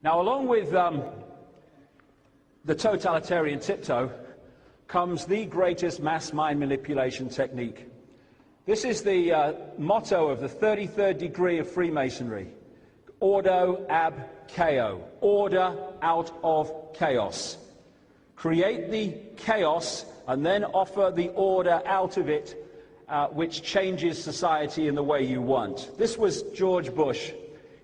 Now, along with the totalitarian tiptoe comes the greatest mass mind manipulation technique. This is the motto of the 33rd degree of Freemasonry. Ordo ab chaos. Order out of chaos. Create the chaos and then offer the order out of it, which changes society in the way you want. This was George Bush.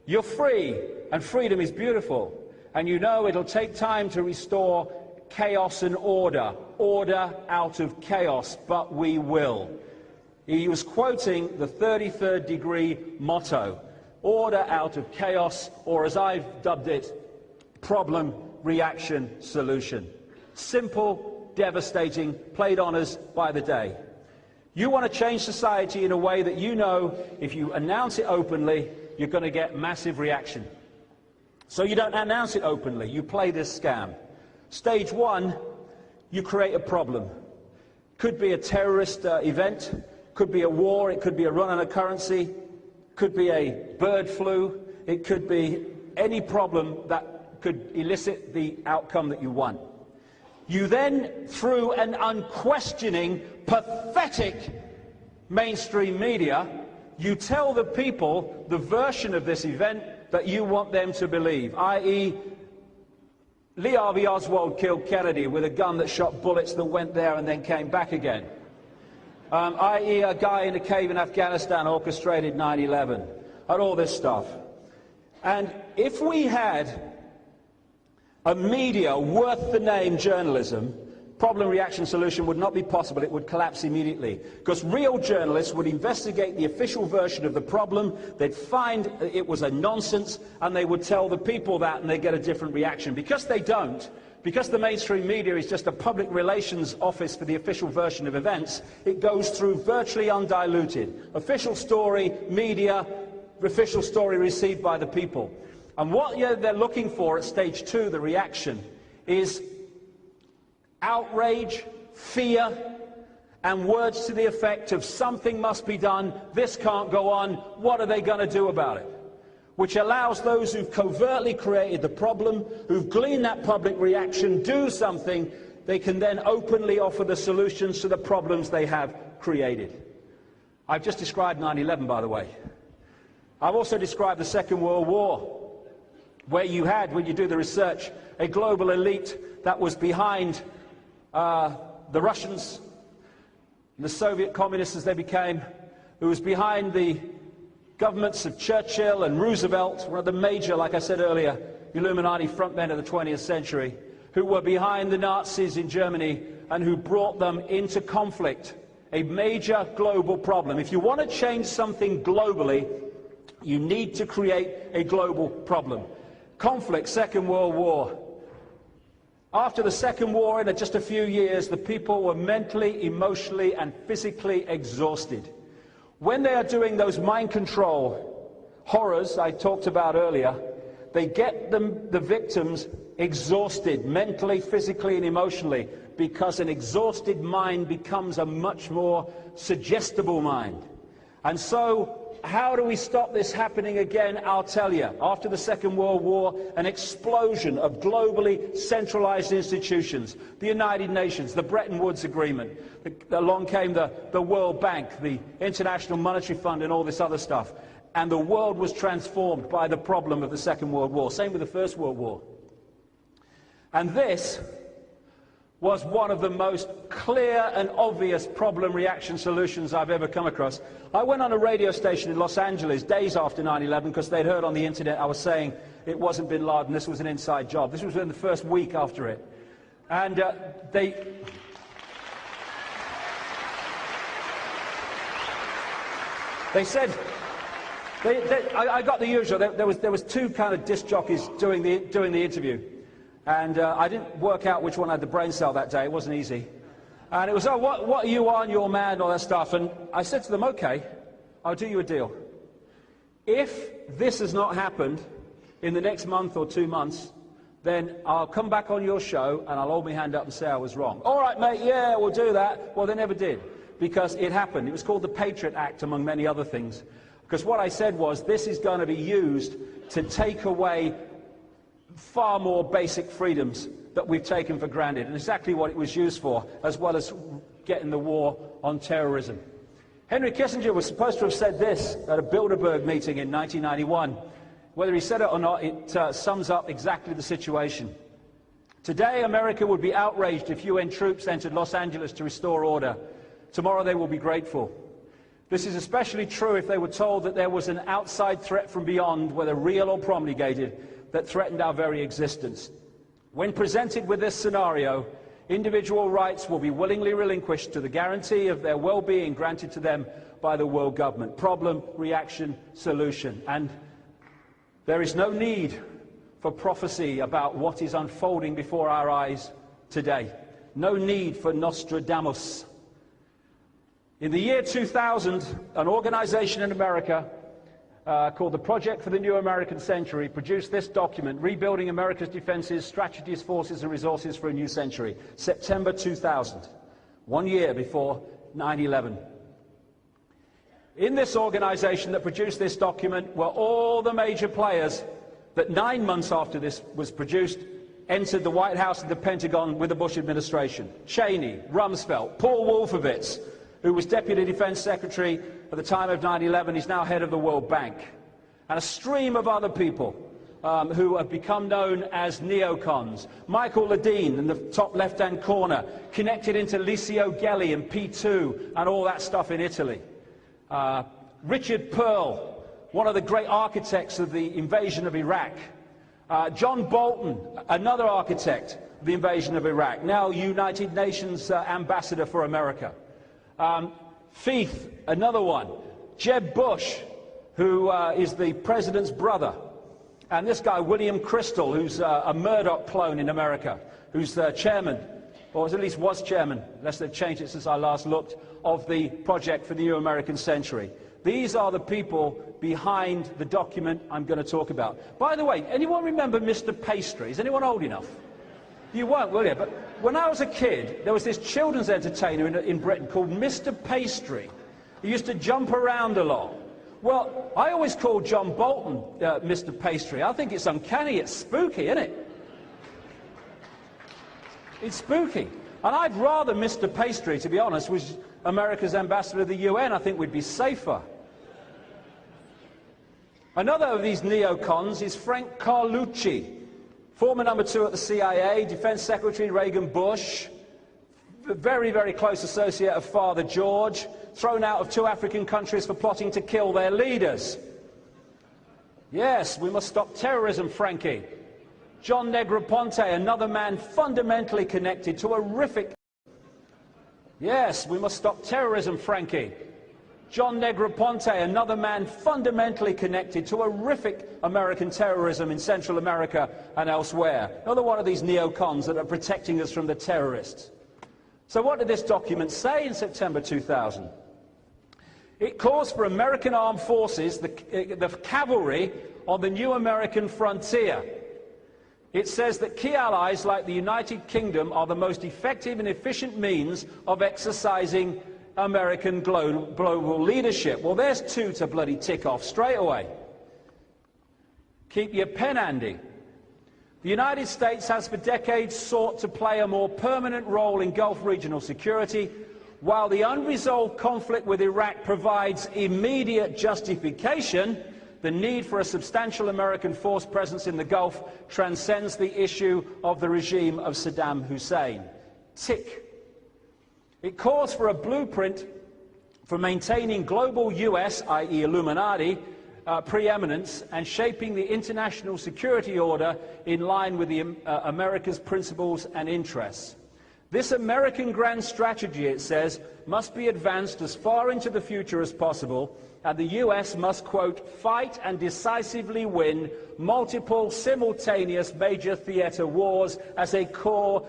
You're free, and freedom is beautiful. And you know it'll take time to restore chaos and order out of chaos, but we will. He was quoting the 33rd degree motto, order out of chaos, or as I've dubbed it, problem, reaction, solution. Simple, devastating, played on us by the day. You want to change society in a way that you know if you announce it openly, you're going to get massive reaction. So you don't announce it openly, you play this scam. Stage one, you create a problem. Could be a terrorist event, could be a war, it could be a run on a currency, could be a bird flu, it could be any problem that could elicit the outcome that you want. You then, through an unquestioning, pathetic mainstream media, you tell the people the version of this event that you want them to believe, i.e. Lee Harvey Oswald killed Kennedy with a gun that shot bullets that went there and then came back again. I.e. a guy in a cave in Afghanistan orchestrated 9/11, and all this stuff. And if we had a media worth the name journalism, problem, reaction, solution would not be possible. It would collapse immediately. Because real journalists would investigate the official version of the problem, they'd find it was a nonsense, and they would tell the people that, and they'd get a different reaction. Because they don't, because the mainstream media is just a public relations office for the official version of events, it goes through virtually undiluted. Official story, media, official story received by the people. And what they're looking for at stage two, the reaction, is outrage, fear, and words to the effect of something must be done, this can't go on, what are they going to do about it? Which allows those who've covertly created the problem, who've gleaned that public reaction, do something, they can then openly offer the solutions to the problems they have created. I've just described 9/11, by the way. I've also described the Second World War, where you had, when you do the research, a global elite that was behind the Russians, the Soviet communists as they became, who was behind the governments of Churchill and Roosevelt, one of the major, like I said earlier, Illuminati frontmen of the 20th century, who were behind the Nazis in Germany and who brought them into conflict, a major global problem. If you want to change something globally, you need to create a global problem. Conflict, Second World War. After the Second War, in just a few years, the people were mentally, emotionally, and physically exhausted. When they are doing those mind control horrors I talked about earlier, they get the victims exhausted, mentally, physically, and emotionally, because an exhausted mind becomes a much more suggestible mind. And so, how do we stop this happening again? I'll tell you. After the Second World War, an explosion of globally centralized institutions, the United Nations, the Bretton Woods Agreement, along came the World Bank, the International Monetary Fund, and all this other stuff. And the world was transformed by the problem of the Second World War. Same with the First World War. And this was one of the most clear and obvious problem reaction solutions I've ever come across. I went on a radio station in Los Angeles days after 9/11 because they'd heard on the internet I was saying it wasn't bin Laden, this was an inside job. This was in the first week after it. And they said, I got the usual, there was two kind of disc jockeys doing the interview. And I didn't work out which one had the brain cell that day. It wasn't easy. And it was, oh, what are you on, your man, all that stuff. And I said to them, okay, I'll do you a deal. If this has not happened in the next month or 2 months, then I'll come back on your show and I'll hold my hand up and say I was wrong. All right, mate, yeah, we'll do that. Well, they never did, because it happened. It was called the Patriot Act, among many other things. Because what I said was, this is going to be used to take away far more basic freedoms that we've taken for granted, and exactly what it was used for, as well as getting the war on terrorism. Henry Kissinger was supposed to have said this at a Bilderberg meeting in 1991. Whether he said it or not, it sums up exactly the situation. Today, America would be outraged if UN troops entered Los Angeles to restore order. Tomorrow, they will be grateful. This is especially true if they were told that there was an outside threat from beyond, whether real or promulgated, that threatened our very existence. When presented with this scenario, individual rights will be willingly relinquished to the guarantee of their well-being granted to them by the world government. Problem, reaction, solution. And there is no need for prophecy about what is unfolding before our eyes today. No need for Nostradamus. In the year 2000, an organization in America called the Project for the New American Century produced this document, Rebuilding America's Defenses, Strategies, Forces and Resources for a New Century, September 2000, 1 year before 9/11. In this organization that produced this document were all the major players that 9 months after this was produced entered the White House and the Pentagon with the Bush administration. Cheney, Rumsfeld, Paul Wolfowitz, who was Deputy Defense Secretary at the time of 9/11, he's now head of the World Bank, and a stream of other people who have become known as neocons. Michael Ledeen in the top left-hand corner, connected into Licio Gelli and P2 and all that stuff in Italy. Richard Pearl, one of the great architects of the invasion of Iraq. John Bolton, another architect of the invasion of Iraq, now United Nations ambassador for America. Feith, another one. Jeb Bush, who is the president's brother. And this guy, William Crystal, who's a Murdoch clone in America, who's the chairman, or at least was chairman, unless they've changed it since I last looked, of the Project for the New American Century. These are the people behind the document I'm going to talk about. By the way, anyone remember Mr. Pastry? Is anyone old enough? You won't, will you? But when I was a kid, there was this children's entertainer in Britain called Mr. Pastry. He used to jump around a lot. Well, I always called John Bolton Mr. Pastry. I think it's uncanny, it's spooky, isn't it? It's spooky. And I'd rather Mr. Pastry, to be honest, was America's ambassador to the UN. I think we'd be safer. Another of these neocons is Frank Carlucci, former number 2 at the CIA, Defense Secretary Reagan Bush, very, very close associate of Father George, thrown out of 2 African countries for plotting to kill their leaders. Yes, we must stop terrorism, Frankie. John Negroponte, another man fundamentally connected to horrific... Yes, we must stop terrorism, Frankie. John Negroponte, another man fundamentally connected to horrific American terrorism in Central America and elsewhere. Another one of these neocons that are protecting us from the terrorists. So what did this document say in September 2000? It calls for American armed forces, the cavalry, on the new American frontier. It says that key allies like the United Kingdom are the most effective and efficient means of exercising American global leadership. Well, there's 2 to bloody tick off straight away. Keep your pen handy. The United States has for decades sought to play a more permanent role in Gulf regional security, while the unresolved conflict with Iraq provides immediate justification. The need for a substantial American force presence in the Gulf transcends the issue of the regime of Saddam Hussein. Tick. It calls for a blueprint for maintaining global US, i.e. Illuminati, preeminence and shaping the international security order in line with America's principles and interests. This American grand strategy, it says, must be advanced as far into the future as possible, and the US must, quote, fight and decisively win multiple simultaneous major theater wars as a core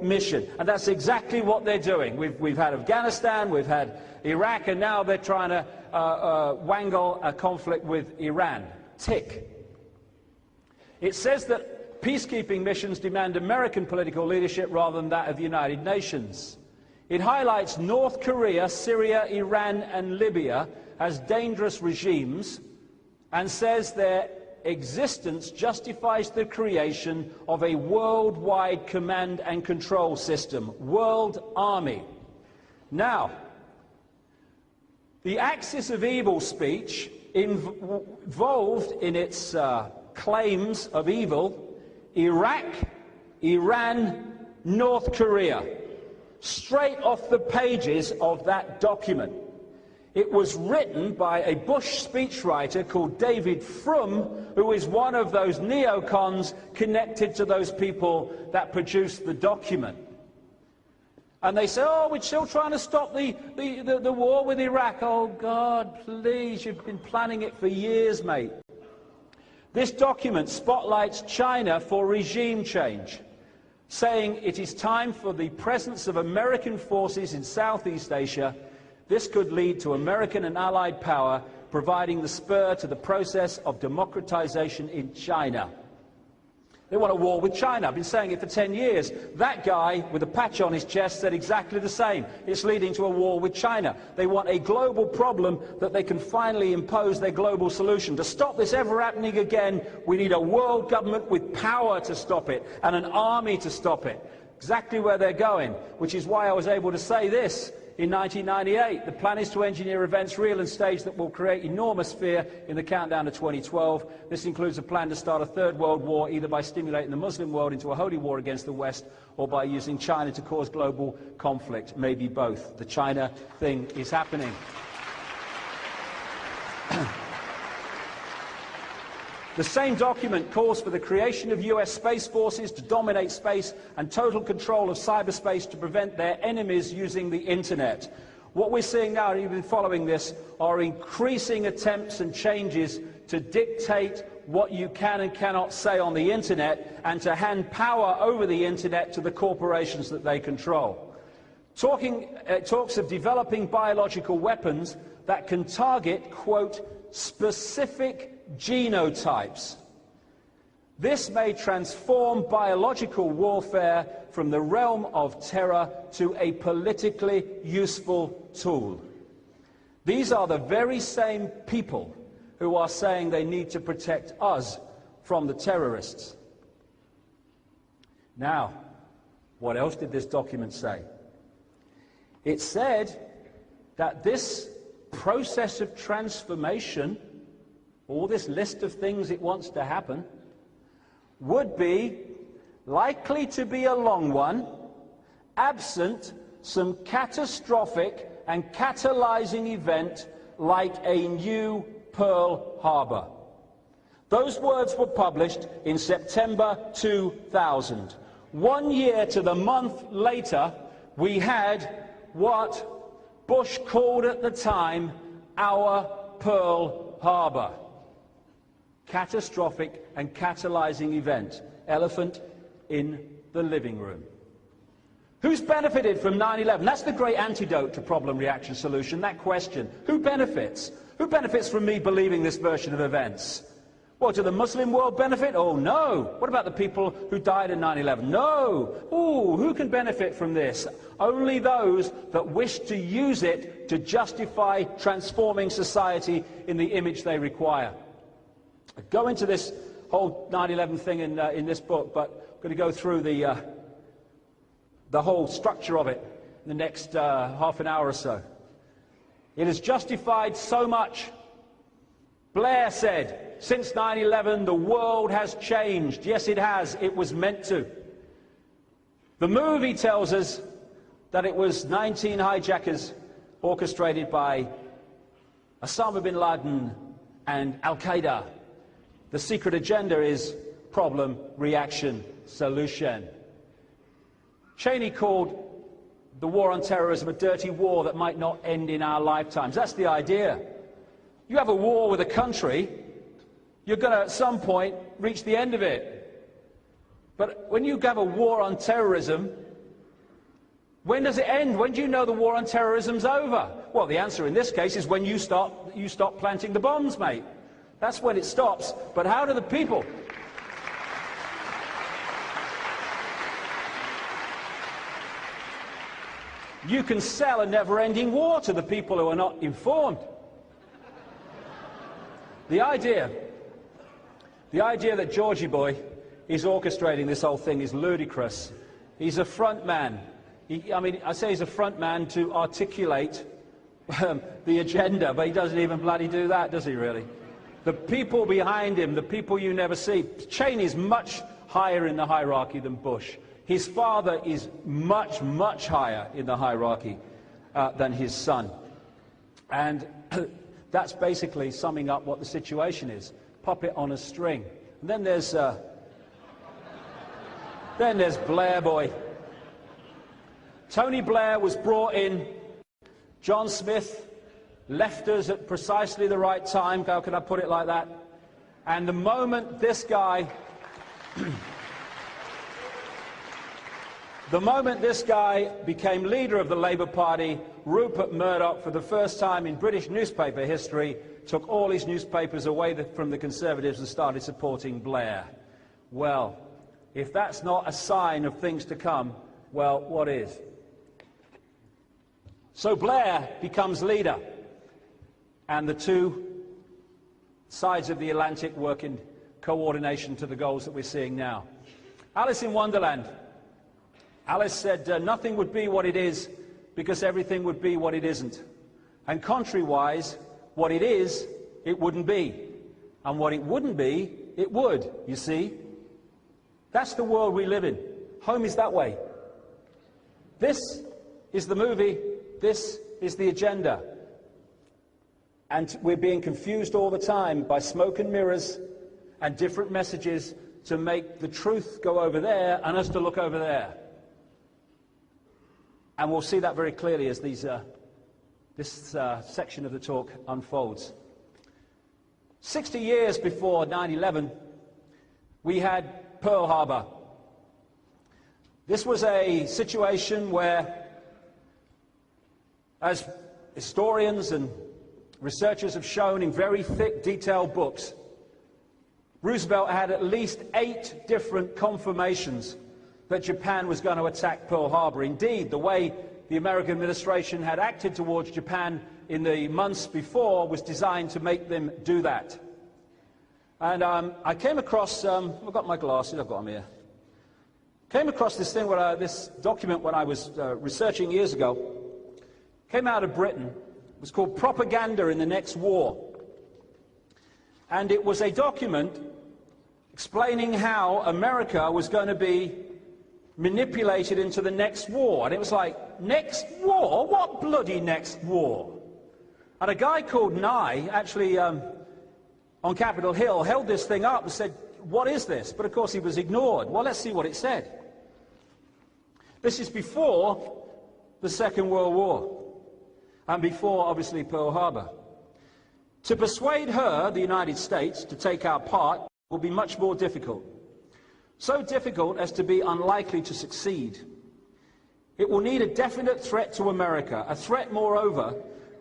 mission. And that's exactly what they're doing. We've had Afghanistan, we've had Iraq, and now they're trying to wangle a conflict with Iran. Tick. It says that peacekeeping missions demand American political leadership rather than that of the United Nations. It highlights North Korea, Syria, Iran and Libya as dangerous regimes and says they're existence justifies the creation of a worldwide command and control system, World Army. Now, the axis of evil speech involved in its claims of evil Iraq, Iran, North Korea, straight off the pages of that document. It was written by a Bush speechwriter called David Frum, who is one of those neocons connected to those people that produced the document. And they say, oh, we're still trying to stop the war with Iraq. Oh, God, please, you've been planning it for years, mate. This document spotlights China for regime change, saying it is time for the presence of American forces in Southeast Asia. This could lead to American and Allied power, providing the spur to the process of democratization in China. They want a war with China. I've been saying it for 10 years. That guy with a patch on his chest said exactly the same. It's leading to a war with China. They want a global problem that they can finally impose their global solution. To stop this ever happening again, we need a world government with power to stop it and an army to stop it. Exactly where they're going, which is why I was able to say this in 1998. The plan is to engineer events real and staged that will create enormous fear in the countdown to 2012. This includes a plan to start a third world war, either by stimulating the Muslim world into a holy war against the West or by using China to cause global conflict. Maybe both. The China thing is happening. The same document calls for the creation of US space forces to dominate space and total control of cyberspace to prevent their enemies using the internet. What we're seeing now, and you've been following this, are increasing attempts and changes to dictate what you can and cannot say on the internet and to hand power over the internet to the corporations that they control. Talks of developing biological weapons that can target, quote, specific genotypes. This may transform biological warfare from the realm of terror to a politically useful tool. These are the very same people who are saying they need to protect us from the terrorists. Now, what else did this document say? It said that this process of transformation, all this list of things it wants to happen, would be likely to be a long one, absent some catastrophic and catalyzing event like a new Pearl Harbor. Those words were published in September 2000. 1 year to the month later, we had what Bush called at the time our Pearl Harbor. Catastrophic and catalyzing event. Elephant in the living room. Who's benefited from 9/11? That's the great antidote to problem, reaction, solution, that question. Who benefits? Who benefits from me believing this version of events? Well, do the Muslim world benefit? Oh, no. What about the people who died in 9/11? No. Ooh, who can benefit from this? Only those that wish to use it to justify transforming society in the image they require. I go into this whole 9/11 thing in this book, but I'm going to go through the whole structure of it in the next half an hour or so. It has justified so much. Blair said, since 9/11, the world has changed. Yes, it has. It was meant to. The movie tells us that it was 19 hijackers orchestrated by Osama bin Laden and Al-Qaeda. The secret agenda is problem, reaction, solution. Cheney called the war on terrorism a dirty war that might not end in our lifetimes. That's the idea. You have a war with a country, you're going to at some point reach the end of it. But when you have a war on terrorism, when does it end? When do you know the war on terrorism's over? Well, the answer in this case is when you stop planting the bombs, mate. That's when it stops. But how do the people? You can sell a never-ending war to the people who are not informed. The idea The idea that Georgie boy is orchestrating this whole thing is ludicrous. He's a front man. I say he's a front man to articulate the agenda, but he doesn't even bloody do that, does he really? The people behind him, the people you never see. Cheney's much higher in the hierarchy than Bush. His father is much, much higher in the hierarchy than his son. And that's basically summing up what the situation is. Puppet on a string. And then there's Blair boy. Tony Blair was brought in. John Smith left us at precisely the right time. How can I put it like that? And the moment this guy became leader of the Labour Party, Rupert Murdoch, for the first time in British newspaper history, took all his newspapers away from the Conservatives and started supporting Blair. Well, if that's not a sign of things to come, well, what is? So Blair becomes leader, and the two sides of the Atlantic work in coordination to the goals that we're seeing now. Alice in Wonderland. Alice said nothing would be what it is because everything would be what it isn't. And contrary-wise, what it is, it wouldn't be. And what it wouldn't be, it would, you see. That's the world we live in. Home is that way. This is the movie. This is the agenda. And we're being confused all the time by smoke and mirrors and different messages to make the truth go over there and us to look over there. And we'll see that very clearly as this section of the talk unfolds. 60 years before 9/11, we had Pearl Harbor. This was a situation where, as historians and researchers have shown in very thick, detailed books, Roosevelt had at least 8 different confirmations that Japan was going to attack Pearl Harbor. Indeed, the way the American administration had acted towards Japan in the months before was designed to make them do that. And I came across, I've got my glasses, I've got them here. Came across this thing, this document when I was researching years ago. Came out of Britain. It was called Propaganda in the Next War. And it was a document explaining how America was going to be manipulated into the next war. And it was like, next war? What bloody next war? And a guy called Nye, actually on Capitol Hill, held this thing up and said, what is this? But of course he was ignored. Well, let's see what it said. This is before the Second World War, and before, obviously, Pearl Harbor. To persuade her, the United States, to take our part will be much more difficult. So difficult as to be unlikely to succeed. It will need a definite threat to America, a threat, moreover,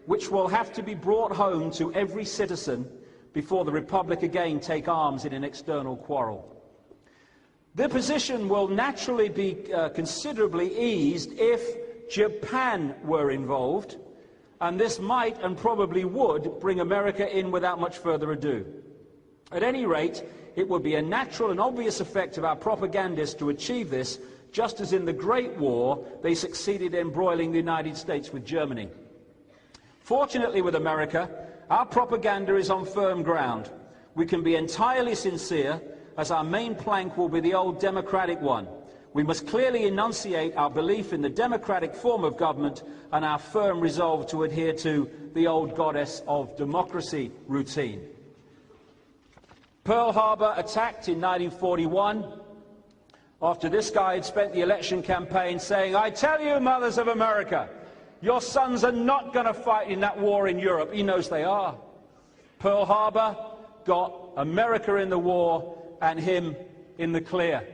which will have to be brought home to every citizen before the Republic again take arms in an external quarrel. The position will naturally be considerably eased if Japan were involved, and this might and probably would bring America in without much further ado. At any rate, it would be a natural and obvious effect of our propagandists to achieve this, just as in the Great War they succeeded in embroiling the United States with Germany. Fortunately with America, our propaganda is on firm ground. We can be entirely sincere, as our main plank will be the old democratic one. We must clearly enunciate our belief in the democratic form of government and our firm resolve to adhere to the old goddess of democracy routine. Pearl Harbor attacked in 1941, after this guy had spent the election campaign saying, I tell you, mothers of America, your sons are not going to fight in that war in Europe. He knows they are. Pearl Harbor got America in the war and him in the clear.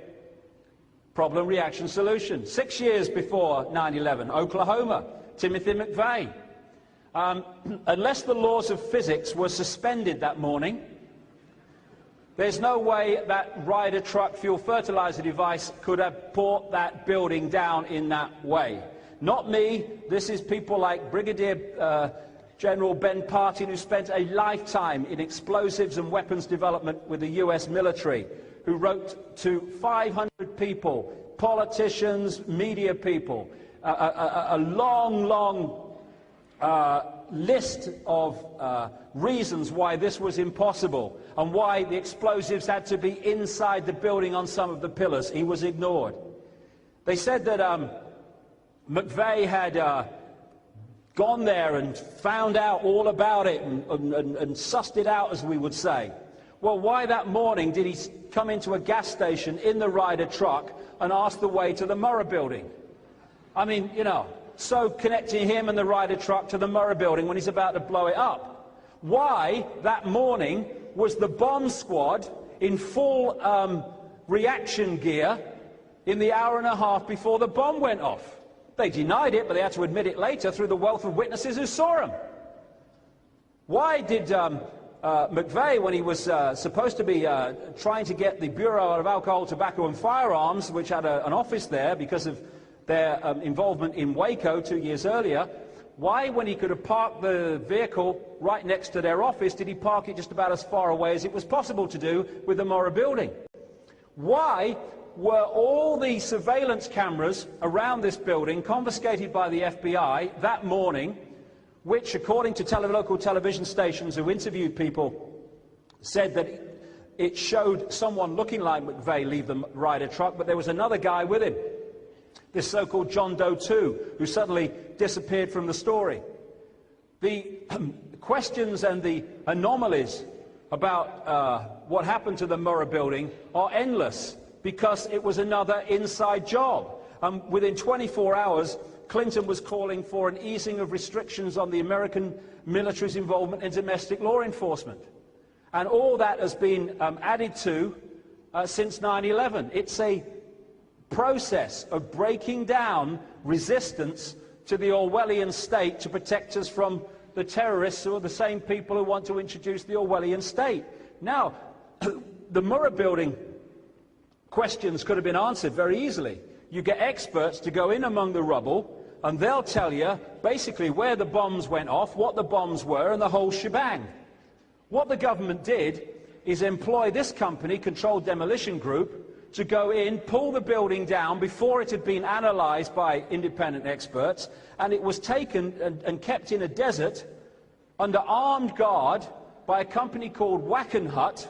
Problem, reaction, solution. 6 years before 9/11, Oklahoma, Timothy McVeigh. Unless the laws of physics were suspended that morning, there's no way that Ryder truck fuel fertilizer device could have brought that building down in that way. Not me. This is people like Brigadier General Ben Partin, who spent a lifetime in explosives and weapons development with the US military, who wrote to 500 people, politicians, media people, a long list of reasons why this was impossible and why the explosives had to be inside the building on some of the pillars. He was ignored. They said that McVeigh had gone there and found out all about it and sussed it out, as we would say. Well, why that morning did he come into a gas station in the Ryder truck and ask the way to the Murrah building? I mean, you know, so connecting him and the Ryder truck to the Murrah building when he's about to blow it up. Why that morning was the bomb squad in full reaction gear in the hour and a half before the bomb went off? They denied it, but they had to admit it later through the wealth of witnesses who saw him. Why did McVeigh, when he was supposed to be trying to get the Bureau of Alcohol, Tobacco and Firearms, which had an office there because of their involvement in Waco 2 years earlier, why, when he could have parked the vehicle right next to their office, did he park it just about as far away as it was possible to do with the Murrah building? Why were all the surveillance cameras around this building confiscated by the FBI that morning, which, according to local television stations who interviewed people, said that it showed someone looking like McVeigh leave the Ryder truck, but there was another guy with him, this so-called John Doe 2, who suddenly disappeared from the story. The questions and the anomalies about what happened to the Murrah building are endless, because it was another inside job. Within 24 hours, Clinton was calling for an easing of restrictions on the American military's involvement in domestic law enforcement. And all that has been added to since 9/11. It's a process of breaking down resistance to the Orwellian state to protect us from the terrorists who are the same people who want to introduce the Orwellian state. Now, the Murrah building questions could have been answered very easily. You get experts to go in among the rubble, and they'll tell you basically where the bombs went off, what the bombs were, and the whole shebang. What the government did is employ this company, Controlled Demolition Group, to go in, pull the building down before it had been analysed by independent experts, and it was taken and kept in a desert under armed guard by a company called Wackenhut.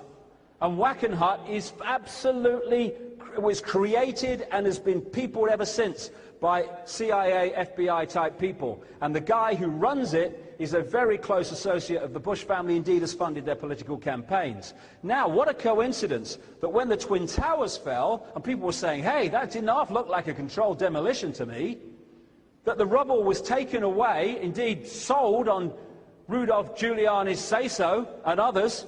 And Wackenhut is absolutely, was created and has been peopled ever since by CIA, FBI type people. And the guy who runs it is a very close associate of the Bush family, indeed has funded their political campaigns. Now, what a coincidence that when the Twin Towers fell, and people were saying, hey, that didn't half look like a controlled demolition to me, that the rubble was taken away, indeed sold on Rudolph Giuliani's say-so and others,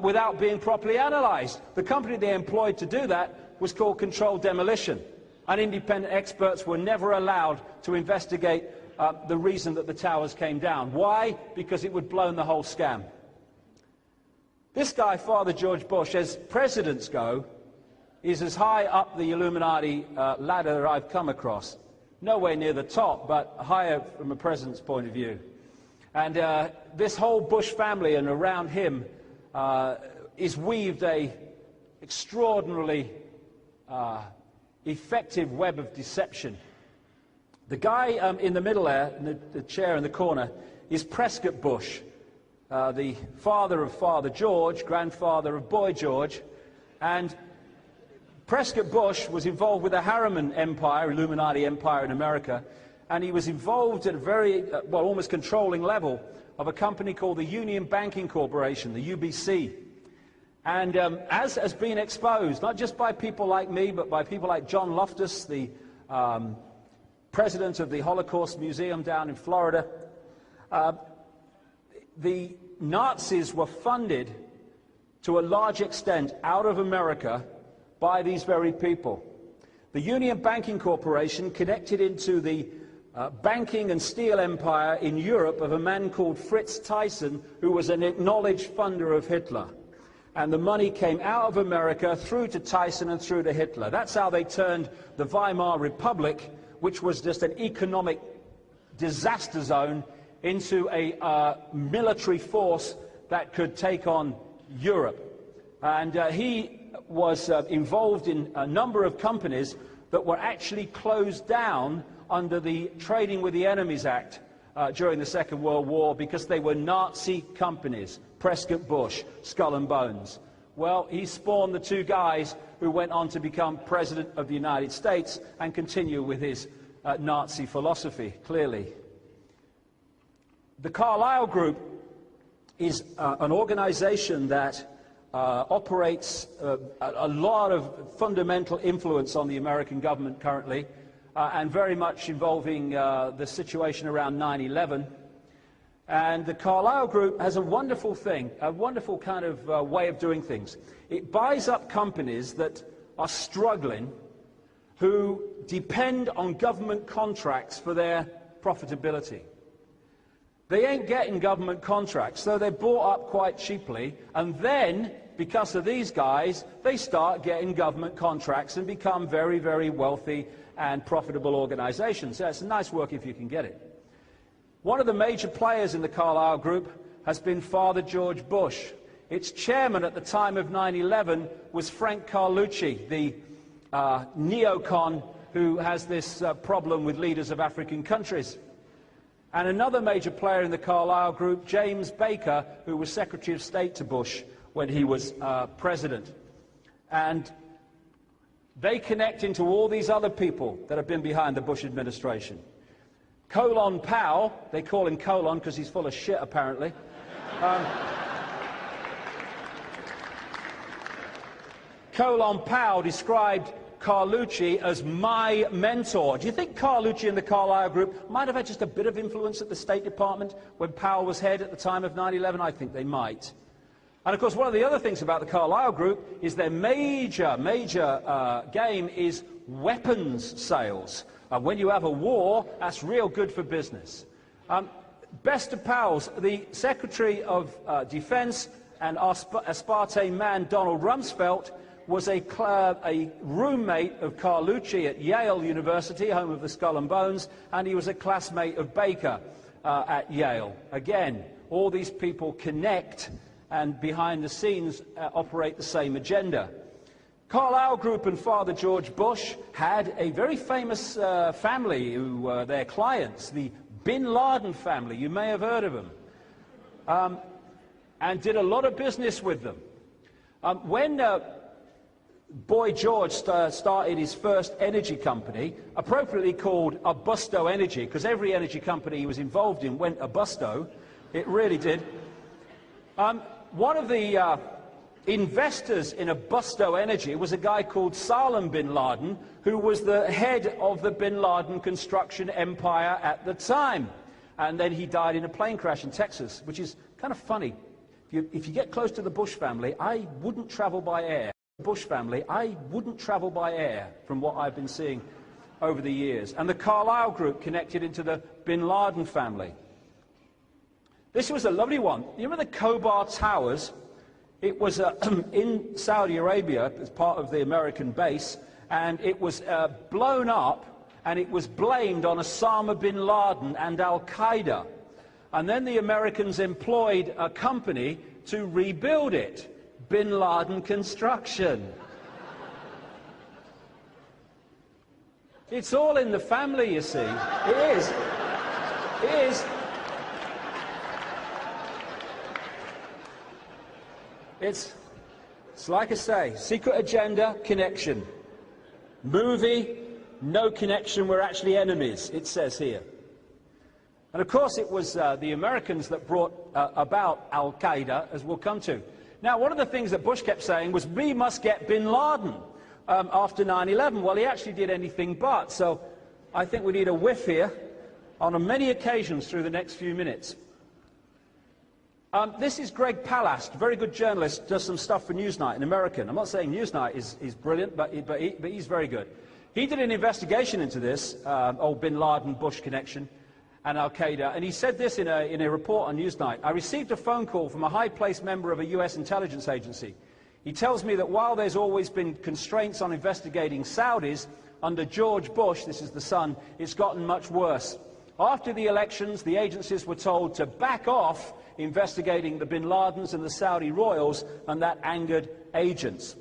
without being properly analysed. The company they employed to do that was called Controlled Demolition, and independent experts were never allowed to investigate the reason that the towers came down. Why? Because it would blown the whole scam. This guy, Father George Bush, as presidents go, is as high up the Illuminati ladder that I've come across. Nowhere near the top, but higher from a president's point of view. And this whole Bush family and around him is weaved a extraordinarily effective web of deception. The guy in the middle there, in the chair in the corner, is Prescott Bush, the father of Father George, grandfather of Boy George. And Prescott Bush was involved with the Harriman Empire, Illuminati empire in America, and he was involved at a very, well, almost controlling level of a company called the Union Banking Corporation, the UBC. And as has been exposed, not just by people like me, but by people like John Loftus, the president of the Holocaust Museum down in Florida, the Nazis were funded to a large extent out of America by these very people. The Union Banking Corporation connected into the banking and steel empire in Europe of a man called Fritz Thyssen, who was an acknowledged funder of Hitler. And the money came out of America through to Thyssen and through to Hitler. That's how they turned the Weimar Republic, which was just an economic disaster zone, into a military force that could take on Europe. And he was involved in a number of companies that were actually closed down under the Trading with the Enemies Act during the Second World War because they were Nazi companies, Prescott Bush, Skull and Bones. Well, he spawned the two guys who went on to become President of the United States and continue with his Nazi philosophy, clearly. The Carlyle Group is an organization that operates a lot of fundamental influence on the American government currently, and very much involving the situation around 9/11. And the Carlyle Group has a wonderful thing, a wonderful kind of way of doing things. It buys up companies that are struggling, who depend on government contracts for their profitability. They ain't getting government contracts, so they're bought up quite cheaply, and then, because of these guys, they start getting government contracts and become very, very wealthy and profitable organizations. So it's a nice work if you can get it. One of the major players in the Carlyle Group has been Father George Bush. Its chairman at the time of 9/11 was Frank Carlucci, the neocon who has this problem with leaders of African countries. And another major player in the Carlyle Group, James Baker, who was Secretary of State to Bush when he was president. And they connect into all these other people that have been behind the Bush administration. Colin Powell, they call him Colin because he's full of shit apparently. Colin Powell described Carlucci as my mentor. Do you think Carlucci and the Carlyle Group might have had just a bit of influence at the State Department when Powell was head at the time of 9/11? I think they might. And of course, one of the other things about the Carlyle Group is their major game is weapons sales. When you have a war, that's real good for business. Best of pals, the Secretary of Defense and aspartame man Donald Rumsfeld was a roommate of Carlucci at Yale University, home of the Skull and Bones, and he was a classmate of Baker at Yale. Again, all these people connect and behind the scenes operate the same agenda. Carlyle Group and Father George Bush had a very famous family who were their clients, the Bin Laden family. You may have heard of them, and did a lot of business with them. When Boy George started his first energy company, appropriately called Abusto Energy, because every energy company he was involved in went abusto. It really did. One of the investors in Abusto Energy was a guy called Salem bin Laden, who was the head of the bin Laden construction empire at the time. And then he died in a plane crash in Texas, which is kind of funny. If you get close to the Bush family, I wouldn't travel by air. Bush family, I wouldn't travel by air, from what I've been seeing over the years. And the Carlyle Group connected into the Bin Laden family. This was a lovely one. You remember the Khobar Towers? It was in Saudi Arabia as part of the American base, and it was blown up, and it was blamed on Osama bin Laden and Al-Qaeda. And then the Americans employed a company to rebuild it. Bin Laden Construction. It's all in the family, you see. It is. It is. It's like I say, secret agenda, connection. Movie, no connection, we're actually enemies, it says here. And of course it was the Americans that brought about Al-Qaeda, as we'll come to. Now, one of the things that Bush kept saying was, we must get bin Laden after 9/11. Well, he actually did anything but. So I think we need a whiff here on many occasions through the next few minutes. This is Greg Palast, very good journalist, does some stuff for Newsnight, an American. I'm not saying Newsnight is brilliant, but he's very good. He did an investigation into this, old bin Laden Bush connection and Al-Qaeda, and he said this in a report on Newsnight. I received a phone call from a high-placed member of a US intelligence agency. He tells me that while there's always been constraints on investigating Saudis, under George Bush, this is the son, it's gotten much worse. After the elections, the agencies were told to back off investigating the bin Ladens and the Saudi royals, and that angered agents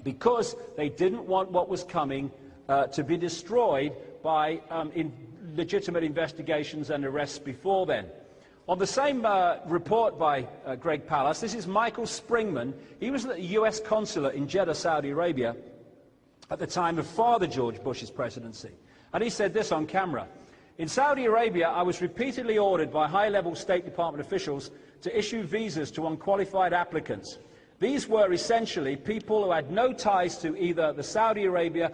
because they didn't want what was coming to be destroyed by legitimate investigations and arrests before then. On the same report by Greg Pallas, this is Michael Springman. He was the US consulate in Jeddah, Saudi Arabia, at the time of Father George Bush's presidency. And he said this on camera: "In Saudi Arabia, I was repeatedly ordered by high-level State Department officials to issue visas to unqualified applicants. These were essentially people who had no ties to either the Saudi Arabia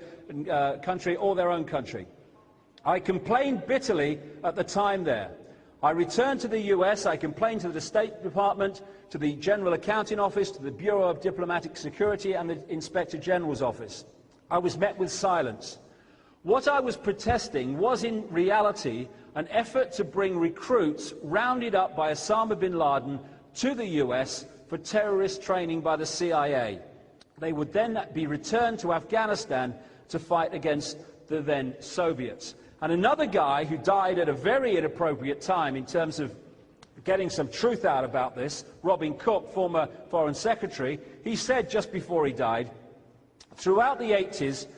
country or their own country. I complained bitterly at the time there. I returned to the US, I complained to the State Department, to the General Accounting Office, to the Bureau of Diplomatic Security and the Inspector General's office. I was met with silence. What I was protesting was in reality an effort to bring recruits rounded up by Osama bin Laden to the US for terrorist training by the CIA. They would then be returned to Afghanistan to fight against the then Soviets." And another guy who died at a very inappropriate time in terms of getting some truth out about this, Robin Cook, former Foreign Secretary, he said just before he died, "Throughout the 80s,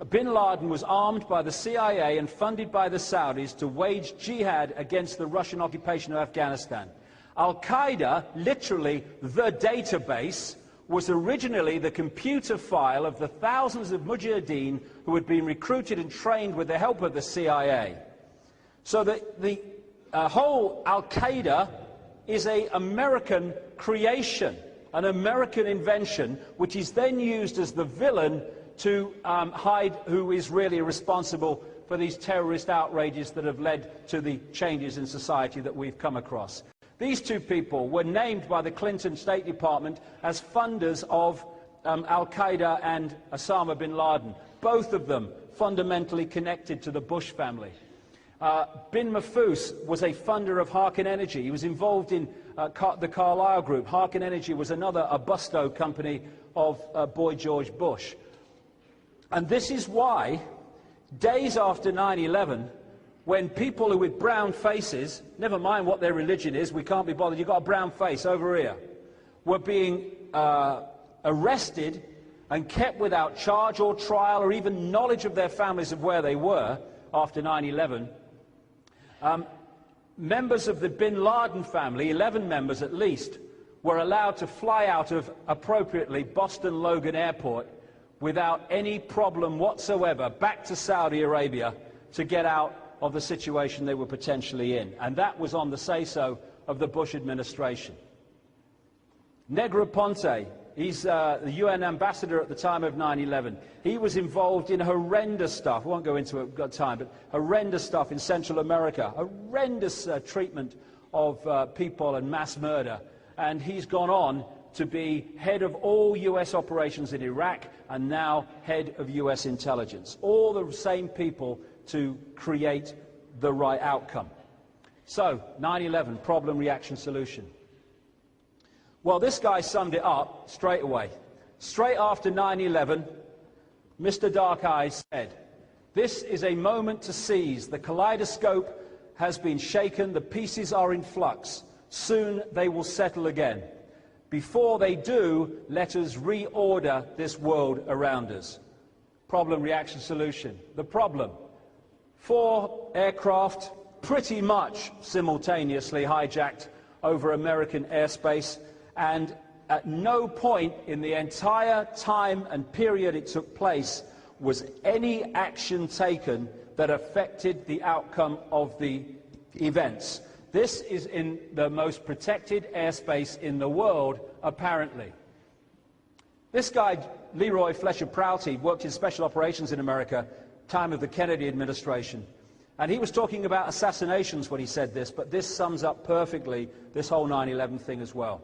bin Laden was armed by the CIA and funded by the Saudis to wage jihad against the Russian occupation of Afghanistan. Al-Qaeda, literally the database, was originally the computer file of the thousands of mujahideen who had been recruited and trained with the help of the CIA. So the whole Al-Qaeda is an American creation, an American invention, which is then used as the villain to hide who is really responsible for these terrorist outrages that have led to the changes in society that we've come across." These two people were named by the Clinton State Department as funders of Al-Qaeda and Osama bin Laden, both of them fundamentally connected to the Bush family. Bin Mafous was a funder of Harkin Energy. He was involved in the Carlyle Group. Harkin Energy was another Abusto company of Boy George Bush. And this is why, days after 9/11, when people who with brown faces, never mind what their religion is, we can't be bothered, you've got a brown face over here, were being arrested and kept without charge or trial or even knowledge of their families of where they were after 9/11, members of the bin Laden family, 11 members at least, were allowed to fly out of, appropriately, Boston Logan Airport without any problem whatsoever back to Saudi Arabia to get out of the situation they were potentially in. And that was on the say-so of the Bush administration. Negroponte, he's the UN ambassador at the time of 9/11. He was involved in horrendous stuff. I won't go into it, we've got time, but horrendous stuff in Central America, horrendous treatment of people and mass murder. And he's gone on to be head of all US operations in Iraq and now head of US intelligence. All the same people to create the right outcome. So, 9/11, problem, reaction, solution. Well, this guy summed it up straight away. Straight after 9/11, Mr. Dark Eyes said, "This is a moment to seize. The kaleidoscope has been shaken. The pieces are in flux. Soon they will settle again. Before they do, let us reorder this world around us." Problem, reaction, solution. The problem: 4 aircraft pretty much simultaneously hijacked over American airspace, and at no point in the entire time and period it took place was any action taken that affected the outcome of the events. This is in the most protected airspace in the world, apparently. This guy, Leroy Fletcher Prouty, worked in special operations in America, time of the Kennedy administration. And he was talking about assassinations when he said this, but this sums up perfectly this whole 9/11 thing as well.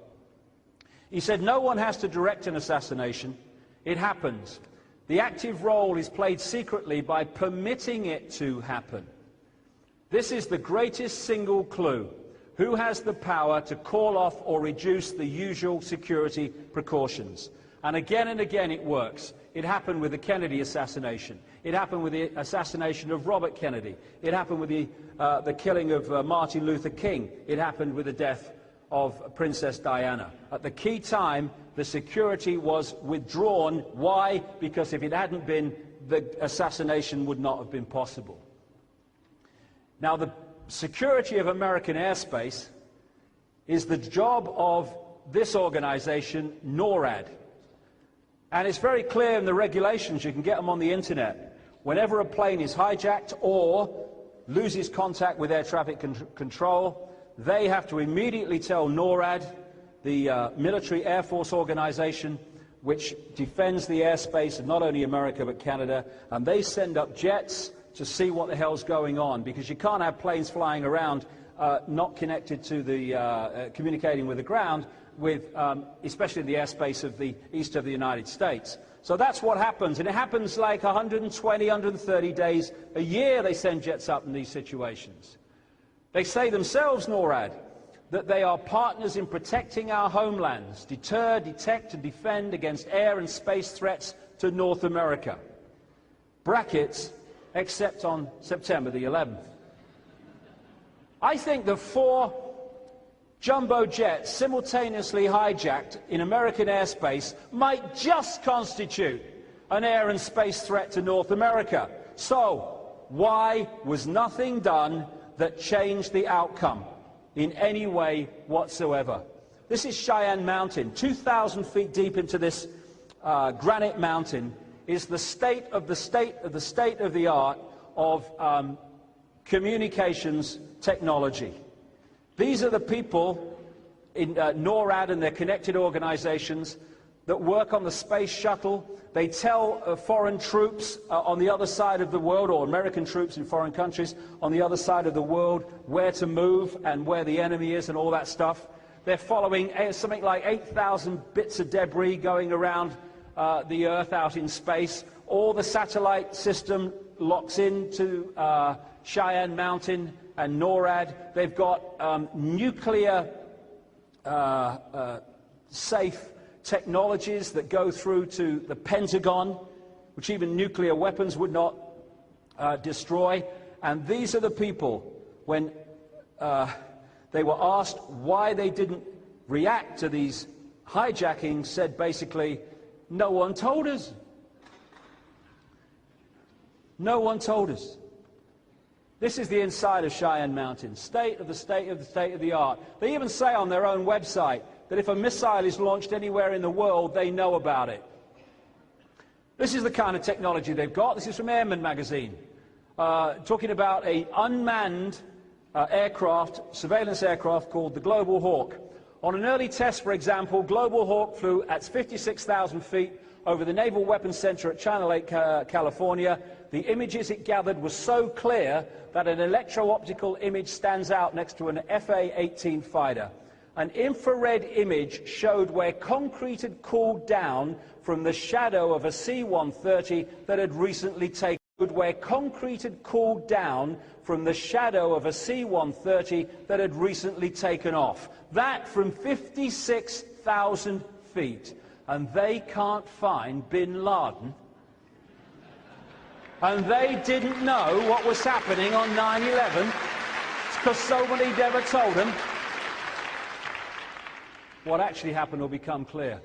He said, "No one has to direct an assassination. It happens. The active role is played secretly by permitting it to happen. This is the greatest single clue. Who has the power to call off or reduce the usual security precautions? And again it works. It happened with the Kennedy assassination. It happened with the assassination of Robert Kennedy. It happened with the killing of Martin Luther King. It happened with the death of Princess Diana. At the key time, the security was withdrawn. Why? Because if it hadn't been, the assassination would not have been possible. Now, the security of American airspace is the job of this organization, NORAD. And it's very clear in the regulations, you can get them on the internet. Whenever a plane is hijacked or loses contact with air traffic control, they have to immediately tell NORAD, the military Air Force organization, which defends the airspace of not only America but Canada, and they send up jets to see what the hell's going on, because you can't have planes flying around not connected to the communicating with the ground, with especially the airspace of the east of the United States. So that's what happens, and it happens like 120, 130 days a year they send jets up in these situations. They say themselves, NORAD, that they are partners in protecting our homelands, deter, detect and defend against air and space threats to North America. Brackets, except on September the 11th. I think the 4 jumbo jets simultaneously hijacked in American airspace might just constitute an air and space threat to North America. So, why was nothing done that changed the outcome in any way whatsoever? This is Cheyenne Mountain. 2,000 feet deep into this granite mountain is the state of the art of communications technology. These are the people in NORAD and their connected organizations that work on the space shuttle. They tell foreign troops on the other side of the world, or American troops in foreign countries on the other side of the world, where to move and where the enemy is and all that stuff. They're following something like 8,000 bits of debris going around the Earth out in space. All the satellite system locks into Cheyenne Mountain and NORAD. They've got nuclear safe technologies that go through to the Pentagon, which even nuclear weapons would not destroy. And these are the people, when they were asked why they didn't react to these hijackings, said basically, no one told us. No one told us. This is the inside of Cheyenne Mountain, state of the art. They even say on their own website that if a missile is launched anywhere in the world, they know about it. This is the kind of technology they've got. This is from Airman magazine, talking about an unmanned aircraft, surveillance aircraft called the Global Hawk. On an early test, for example, Global Hawk flew at 56,000 feet over the Naval Weapons Center at China Lake, California. The images it gathered were so clear that an electro-optical image stands out next to an FA-18 fighter. An infrared image showed where concrete had cooled down from the shadow of a C-130 that had recently taken off. That from 56,000 feet. And they can't find bin Laden. And they didn't know what was happening on 9/11 because somebody never told them. What actually happened will become clear.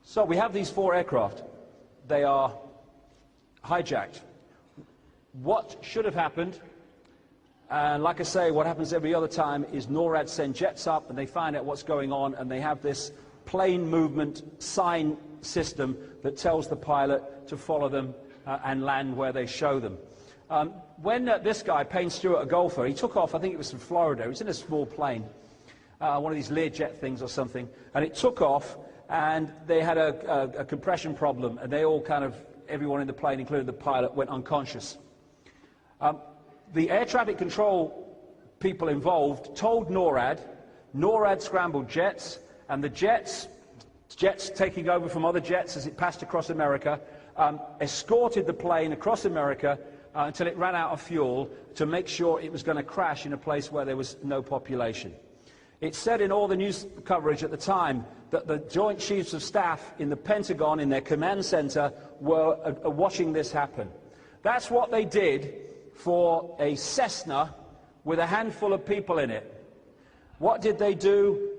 So we have these 4 aircraft. They are hijacked. What should have happened, and like I say, what happens every other time, is NORAD send jets up and they find out what's going on, and they have this plane movement sign system that tells the pilot to follow them and land where they show them. When this guy, Payne Stewart, a golfer, he took off, I think it was from Florida. He was in a small plane, one of these Learjet things or something, and it took off, and they had a compression problem, and they all kind of, everyone in the plane, including the pilot, went unconscious. The air traffic control people involved told NORAD. NORAD scrambled jets, and the jets taking over from other jets as it passed across America, escorted the plane across America until it ran out of fuel to make sure it was going to crash in a place where there was no population. It said in all the news coverage at the time that the Joint Chiefs of Staff in the Pentagon, in their command center, were watching this happen. That's what they did for a Cessna with a handful of people in it. What did they do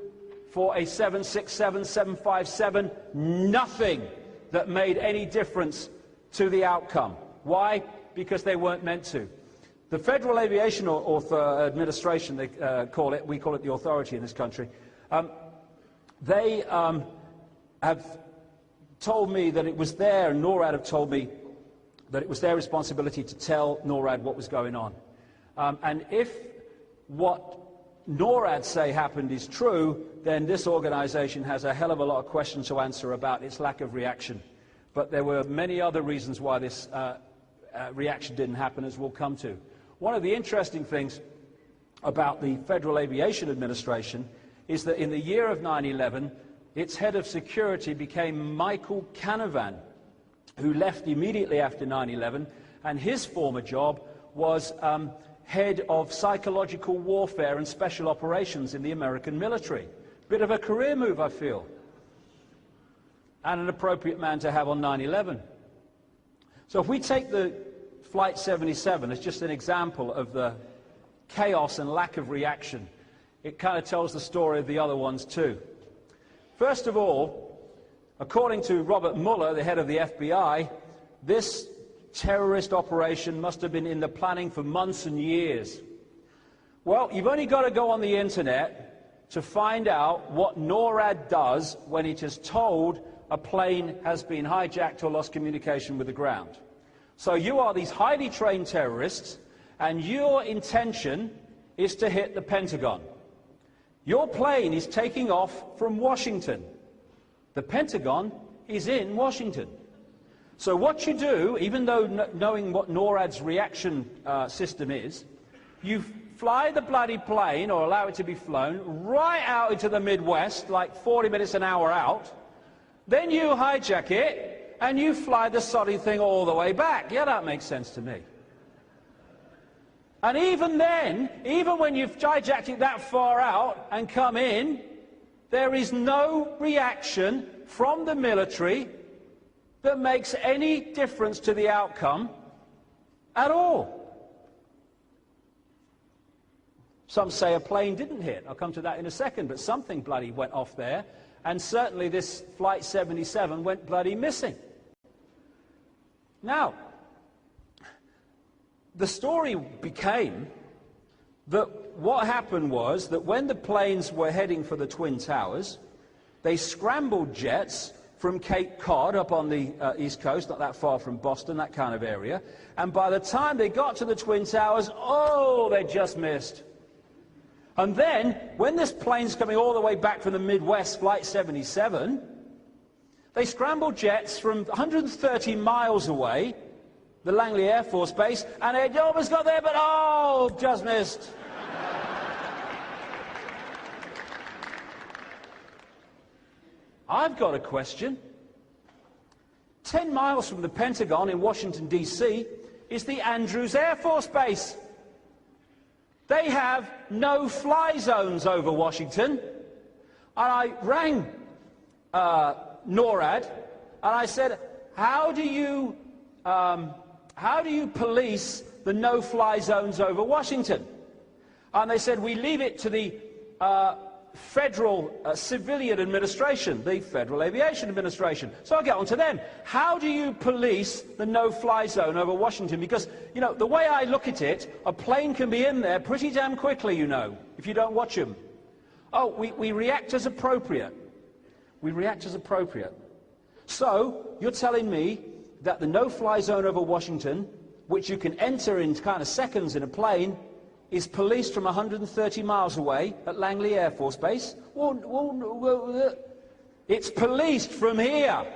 for a 767, 757? Nothing that made any difference to the outcome. Why? Because they weren't meant to. The Federal Aviation Administration, they call it, we call it the authority in this country, they have told me that it was their, and NORAD have told me that it was their responsibility to tell NORAD what was going on. And if what NORAD say happened is true, then this organization has a hell of a lot of questions to answer about its lack of reaction. But there were many other reasons why this reaction didn't happen, as we'll come to. One of the interesting things about the Federal Aviation Administration is that in the year of 9/11, its head of security became Michael Canavan, who left immediately after 9/11, and his former job was head of psychological warfare and special operations in the American military. Bit of a career move, I feel, and an appropriate man to have on 9/11. So if we take the Flight 77 as just an example of the chaos and lack of reaction, it kind of tells the story of the other ones too. First of all, according to Robert Mueller, the head of the FBI, this terrorist operation must have been in the planning for months and years. Well, you've only got to go on the internet to find out what NORAD does when it is told a plane has been hijacked or lost communication with the ground. So you are these highly trained terrorists, and your intention is to hit the Pentagon. Your plane is taking off from Washington. The Pentagon is in Washington. So what you do, even though knowing what NORAD's reaction system is, you fly the bloody plane, or allow it to be flown, right out into the Midwest, like 40 minutes an hour out. Then you hijack it, and you fly the soddy thing all the way back. Yeah, that makes sense to me. And even then, even when you've hijacked it that far out and come in, there is no reaction from the military that makes any difference to the outcome at all. Some say a plane didn't hit. I'll come to that in a second, but something bloody went off there, and certainly this Flight 77 went bloody missing. Now, the story became that what happened was that when the planes were heading for the Twin Towers, they scrambled jets from Cape Cod up on the East Coast, not that far from Boston, that kind of area, and by the time they got to the Twin Towers, oh, they just missed. And then, when this plane's coming all the way back from the Midwest, Flight 77, they scrambled jets from 130 miles away, the Langley Air Force Base, and they almost got there, but oh, just missed. I've got a question. 10 miles from the Pentagon in Washington, D.C. is the Andrews Air Force Base. They have no-fly zones over Washington. And I rang NORAD, and I said, how do you police the no-fly zones over Washington? And they said, we leave it to the Federal Civilian Administration, the Federal Aviation Administration. So I'll get on to them. How do you police the no-fly zone over Washington? Because, you know, the way I look at it, a plane can be in there pretty damn quickly, you know, if you don't watch them. Oh, we react as appropriate. We react as appropriate. So, you're telling me that the no-fly zone over Washington, which you can enter in kind of seconds in a plane, is policed from 130 miles away at Langley Air Force Base? It's policed from here,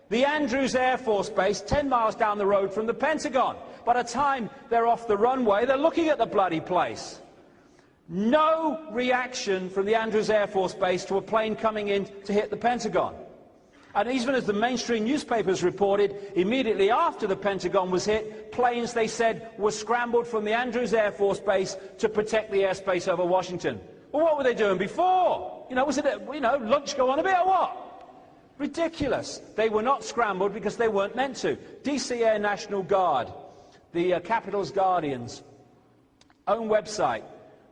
the Andrews Air Force Base, 10 miles down the road from the Pentagon. By the time they're off the runway, they're looking at the bloody place. No reaction from the Andrews Air Force Base to a plane coming in to hit the Pentagon. And even as the mainstream newspapers reported, immediately after the Pentagon was hit, planes, they said, were scrambled from the Andrews Air Force Base to protect the airspace over Washington. Well, what were they doing before? You know, was it, lunch go on a bit or what? Ridiculous. They were not scrambled because they weren't meant to. DC Air National Guard, the Capitol's Guardians, own website.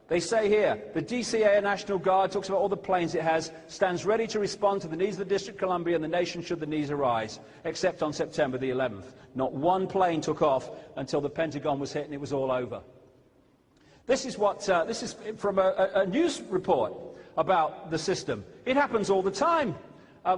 They say here, the DC Air National Guard talks about all the planes it has, stands ready to respond to the needs of the District of Columbia and the nation should the needs arise, except on September the 11th. Not one plane took off until the Pentagon was hit and it was all over. This is from a news report about the system. It happens all the time.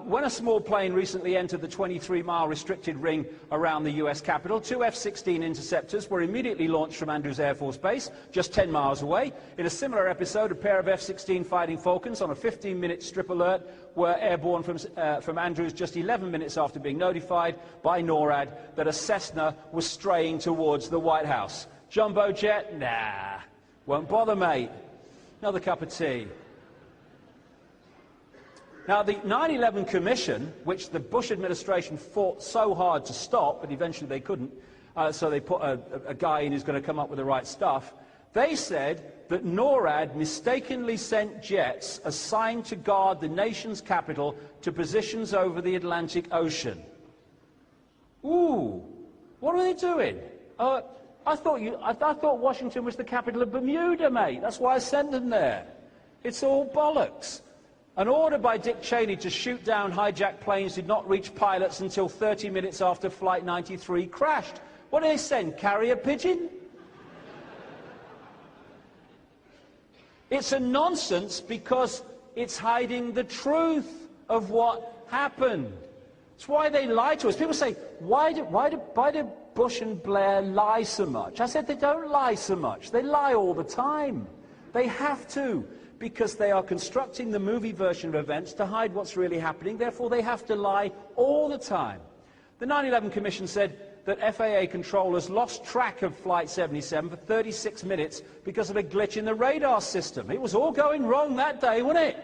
When a small plane recently entered the 23-mile restricted ring around the US Capitol, 2 F-16 interceptors were immediately launched from Andrews Air Force Base, just 10 miles away. In a similar episode, a pair of F-16 Fighting Falcons on a 15-minute strip alert were airborne from Andrews just 11 minutes after being notified by NORAD that a Cessna was straying towards the White House. Jumbo jet? Nah, won't bother, mate. Another cup of tea. Now, the 9/11 Commission, which the Bush administration fought so hard to stop, but eventually they couldn't, so they put a guy in who's going to come up with the right stuff, they said that NORAD mistakenly sent jets assigned to guard the nation's capital to positions over the Atlantic Ocean. Ooh, what are they doing? I thought Washington was the capital of Bermuda, mate. That's why I sent them there. It's all bollocks. An order by Dick Cheney to shoot down hijacked planes did not reach pilots until 30 minutes after Flight 93 crashed. What did they send? Carrier pigeon? It's a nonsense because it's hiding the truth of what happened. It's why they lie to us. People say, why do Bush and Blair lie so much? I said they don't lie so much. They lie all the time. They have to, because they are constructing the movie version of events to hide what's really happening. Therefore, they have to lie all the time. The 9/11 Commission said that FAA controllers lost track of Flight 77 for 36 minutes because of a glitch in the radar system. It was all going wrong that day, wasn't it?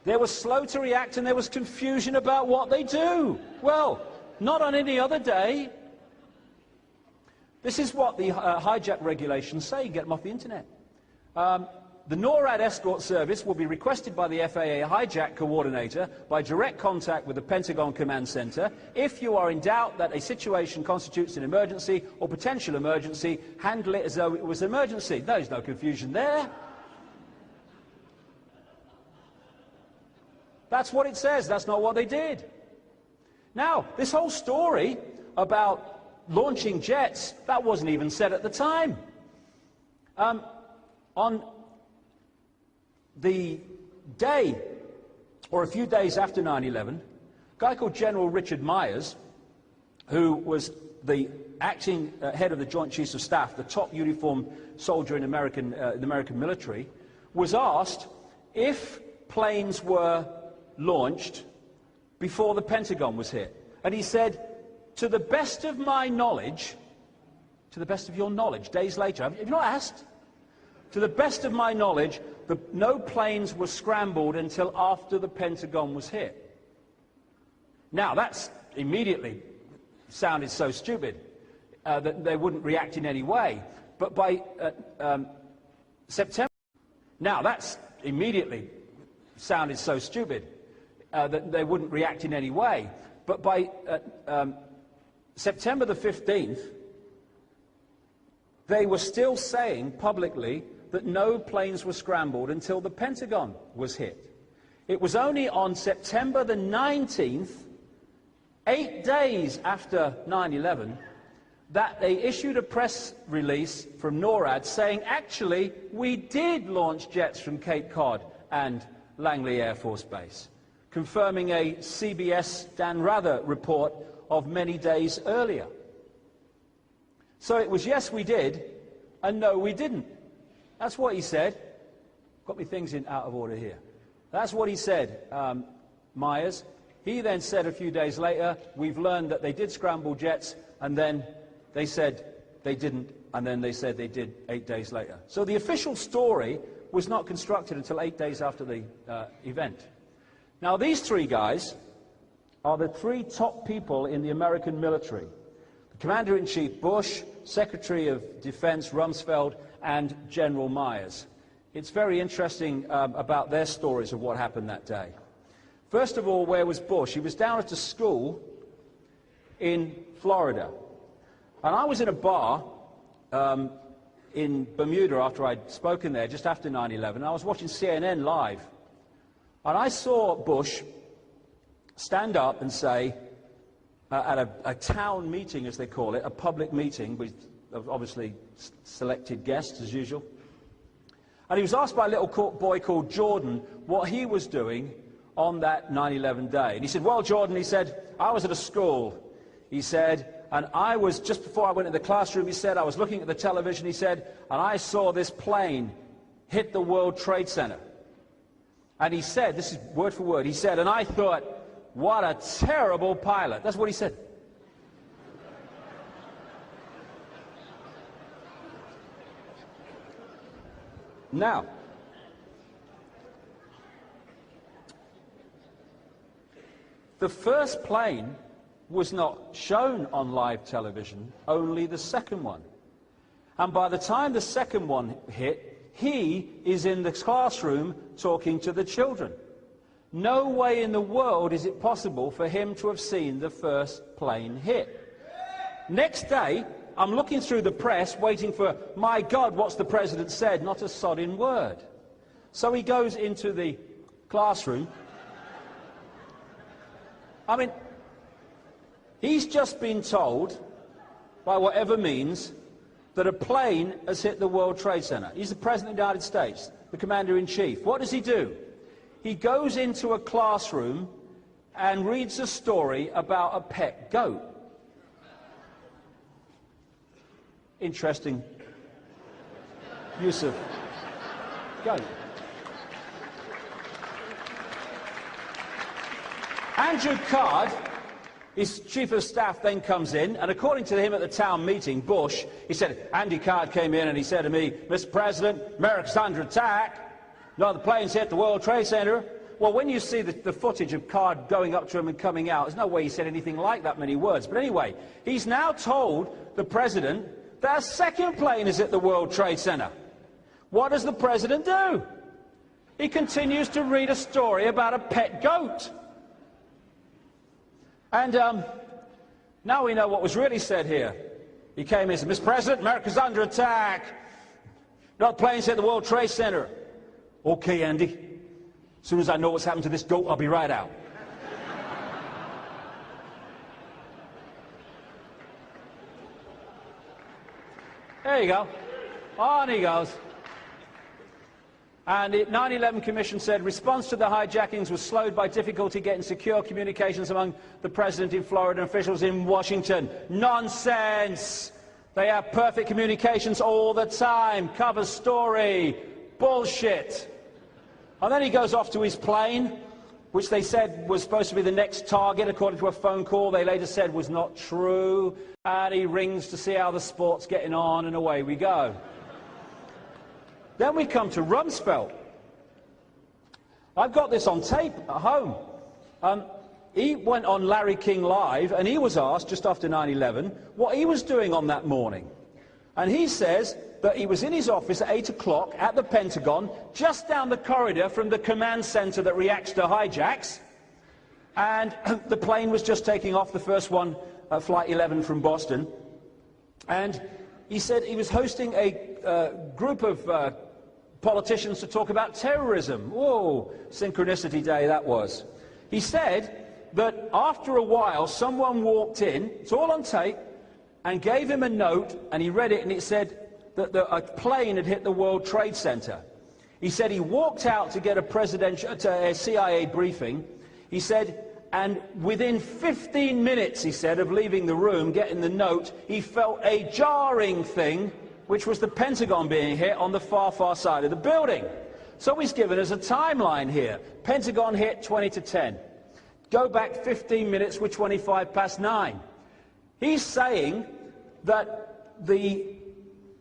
They were slow to react and there was confusion about what they do. Well, not on any other day. This is what the hijack regulations say. You get them off the internet. The NORAD escort service will be requested by the FAA hijack coordinator by direct contact with the Pentagon Command Center. If you are in doubt that a situation constitutes an emergency or potential emergency, handle it as though it was an emergency. There's no confusion there. That's what it says. That's not what they did. Now, this whole story about launching jets, that wasn't even said at the time. On the day, or a few days after 9/11, a guy called General Richard Myers, who was the acting head of the Joint Chiefs of Staff, the top uniformed soldier in the American military, was asked if planes were launched before the Pentagon was hit. And he said, to the best of my knowledge, to the best of your knowledge, days later, have you not asked? To the best of my knowledge, no planes were scrambled until after the Pentagon was hit. Now, that's immediately sounded so stupid that they wouldn't react in any way. But by September, now that's immediately sounded so stupid that they wouldn't react in any way. But by September the 15th, they were still saying publicly that no planes were scrambled until the Pentagon was hit. It was only on September the 19th, 8 days after 9/11, that they issued a press release from NORAD saying, actually, we did launch jets from Cape Cod and Langley Air Force Base, confirming a CBS Dan Rather report of many days earlier. So it was yes, we did, and no, we didn't. That's what he said. Got me things in out of order here. That's what he said, Myers. He then said a few days later, we've learned that they did scramble jets, and then they said they didn't, and then they said they did 8 days later. So the official story was not constructed until 8 days after the event. Now, these three guys are the three top people in the American military. The Commander-in-Chief Bush, Secretary of Defense Rumsfeld, and General Myers. It's very interesting about their stories of what happened that day. First of all, where was Bush? He was down at a school in Florida. And I was in a bar in Bermuda after I'd spoken there, just after 9/11. I was watching CNN live. And I saw Bush stand up and say, at a town meeting, as they call it, a public meeting with obviously selected guests, as usual. And he was asked by a little boy called Jordan what he was doing on that 9/11 day. And he said, well, Jordan, he said, I was at a school. He said, and I was, just before I went to the classroom, he said, I was looking at the television, he said, and I saw this plane hit the World Trade Center. And he said, this is word for word, he said, and I thought, what a terrible pilot. That's what he said. Now, the first plane was not shown on live television, only the second one. And by the time the second one hit, he is in the classroom talking to the children. No way in the world is it possible for him to have seen the first plane hit. Next day, I'm looking through the press, waiting for, my God, what's the president said? Not a sodding word. So he goes into the classroom. I mean, he's just been told, by whatever means, that a plane has hit the World Trade Center. He's the President of the United States, the Commander-in-Chief. What does he do? He goes into a classroom and reads a story about a pet goat. Interesting use of goat. Andrew Card, his chief of staff, then comes in, and according to him at the town meeting, Bush, he said, Andy Card came in and he said to me, Mr. President, America's under attack. No, the planes hit the World Trade Center. Well, when you see the footage of Card going up to him and coming out, there's no way he said anything like that many words. But anyway, he's now told the president that a second plane is at the World Trade Center. What does the president do? He continues to read a story about a pet goat. And now we know what was really said here. He came in and said, Mr. President, America's under attack. No planes hit the World Trade Center. Okay, Andy. As soon as I know what's happened to this goat, I'll be right out. There you go. On he goes. And the 9/11 Commission said response to the hijackings was slowed by difficulty getting secure communications among the president in Florida and officials in Washington. Nonsense! They have perfect communications all the time. Cover story. Bullshit. And then he goes off to his plane, which they said was supposed to be the next target, according to a phone call they later said was not true. And he rings to see how the sport's getting on, and away we go. Then we come to Rumsfeld. I've got this on tape at home. He went on Larry King Live, and he was asked, just after 9/11, what he was doing on that morning. And he says that he was in his office at 8 o'clock at the Pentagon, just down the corridor from the command center that reacts to hijacks. And the plane was just taking off, the first one, Flight 11 from Boston. And he said he was hosting a group of politicians to talk about terrorism. Whoa, synchronicity day that was. He said that after a while, someone walked in, it's all on tape, and gave him a note, and he read it, and it said that a plane had hit the World Trade Center. He said he walked out to get a CIA briefing. He said, and within 15 minutes, he said, of leaving the room, getting the note, he felt a jarring thing, which was the Pentagon being hit on the far, far side of the building. So he's given us a timeline here. Pentagon hit 20 to 10. Go back 15 minutes, we're 25 past 9. He's saying that the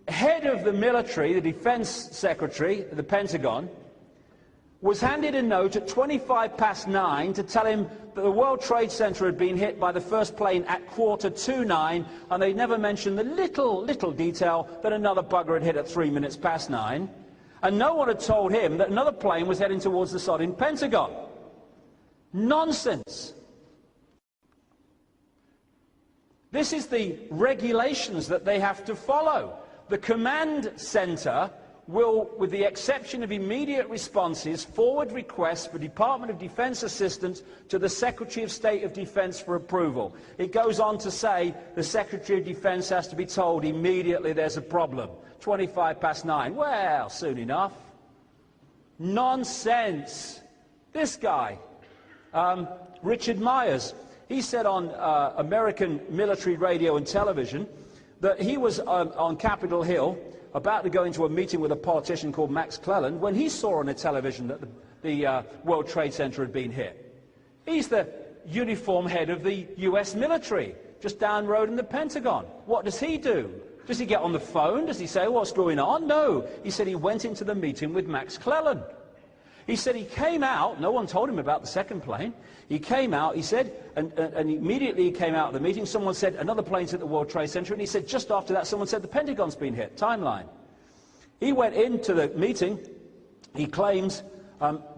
head of the military, the defense secretary, the Pentagon, was handed a note at 9:25 to tell him that the World Trade Center had been hit by the first plane at 9:45, and they never mentioned the little detail that another bugger had hit at 9:03. And no one had told him that another plane was heading towards the sodding Pentagon. Nonsense. This is the regulations that they have to follow. The command center will, with the exception of immediate responses, forward requests for Department of Defense assistance to the Secretary of State of Defense for approval. It goes on to say the Secretary of Defense has to be told immediately there's a problem. 9:25. Well, soon enough. Nonsense. This guy, Richard Myers, he said on American military radio and television that he was on Capitol Hill about to go into a meeting with a politician called Max Cleland when he saw on the television that the World Trade Center had been hit. He's the uniform head of the US military, just down the road in the Pentagon. What does he do? Does he get on the phone? Does he say, what's going on? No. He said he went into the meeting with Max Cleland. He said he came out, no one told him about the second plane. He came out, he said, and immediately he came out of the meeting, someone said, another plane's at the World Trade Center, and he said, just after that, someone said, the Pentagon's been hit. Timeline. He went into the meeting, he claims,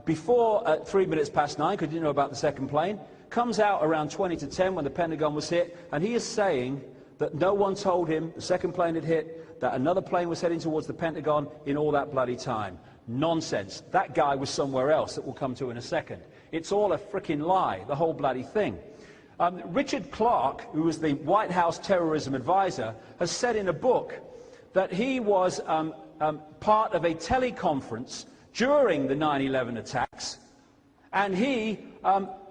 before 9:03, because he didn't know about the second plane, comes out around 9:20 when the Pentagon was hit, and he is saying that no one told him the second plane had hit, that another plane was heading towards the Pentagon in all that bloody time. Nonsense. That guy was somewhere else that we'll come to in a second. It's all a frickin' lie, the whole bloody thing. Richard Clarke, who was the White House terrorism advisor, has said in a book that he was part of a teleconference during the 9/11 attacks, and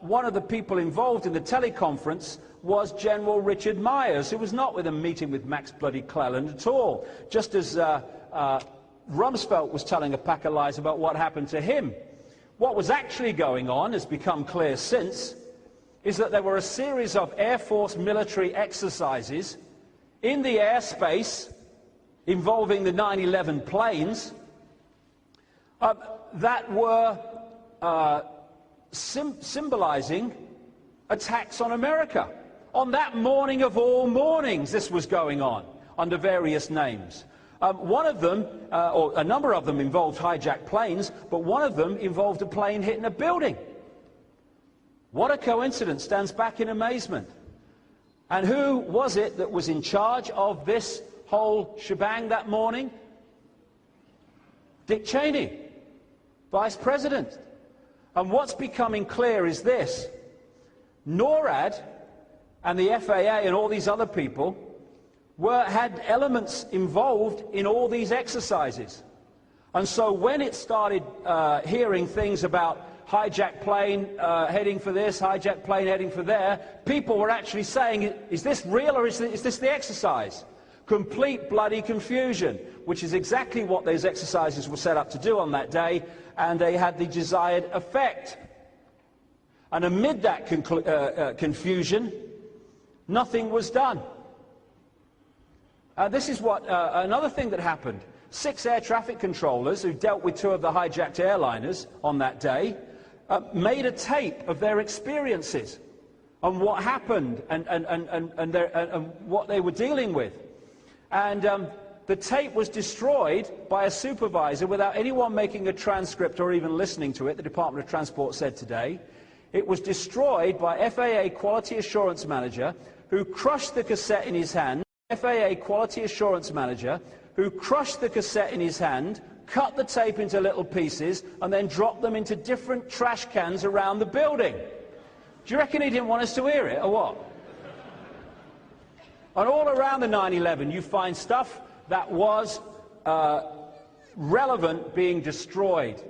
one of the people involved in the teleconference was General Richard Myers, who was not with a meeting with Max bloody Cleland at all, just as Rumsfeld was telling a pack of lies about what happened to him. What was actually going on, has become clear since, is that there were a series of Air Force military exercises in the airspace involving the 9/11 planes that were symbolizing attacks on America. On that morning of all mornings, this was going on under various names. One of them, or a number of them, involved hijacked planes, but one of them involved a plane hitting a building. What a coincidence, stands back in amazement. And who was it that was in charge of this whole shebang that morning? Dick Cheney, Vice President. And what's becoming clear is this: NORAD and the FAA and all these other people had elements involved in all these exercises. And so when it started hearing things about hijacked plane heading for this, hijacked plane heading for there, people were actually saying, is this real or is this the exercise? Complete bloody confusion, which is exactly what those exercises were set up to do on that day, and they had the desired effect. And amid that confusion, nothing was done. This is what another thing that happened. 6 air traffic controllers who dealt with 2 of the hijacked airliners on that day made a tape of their experiences and what happened and what they were dealing with. And the tape was destroyed by a supervisor without anyone making a transcript or even listening to it, the Department of Transport said today. It was destroyed by FAA Quality Assurance Manager, who crushed the cassette in his hand. FAA Quality Assurance Manager, who crushed the cassette in his hand, cut the tape into little pieces, and then dropped them into different trash cans around the building. Do you reckon he didn't want us to hear it, or what? And all around the 9/11, you find stuff that was relevant being destroyed.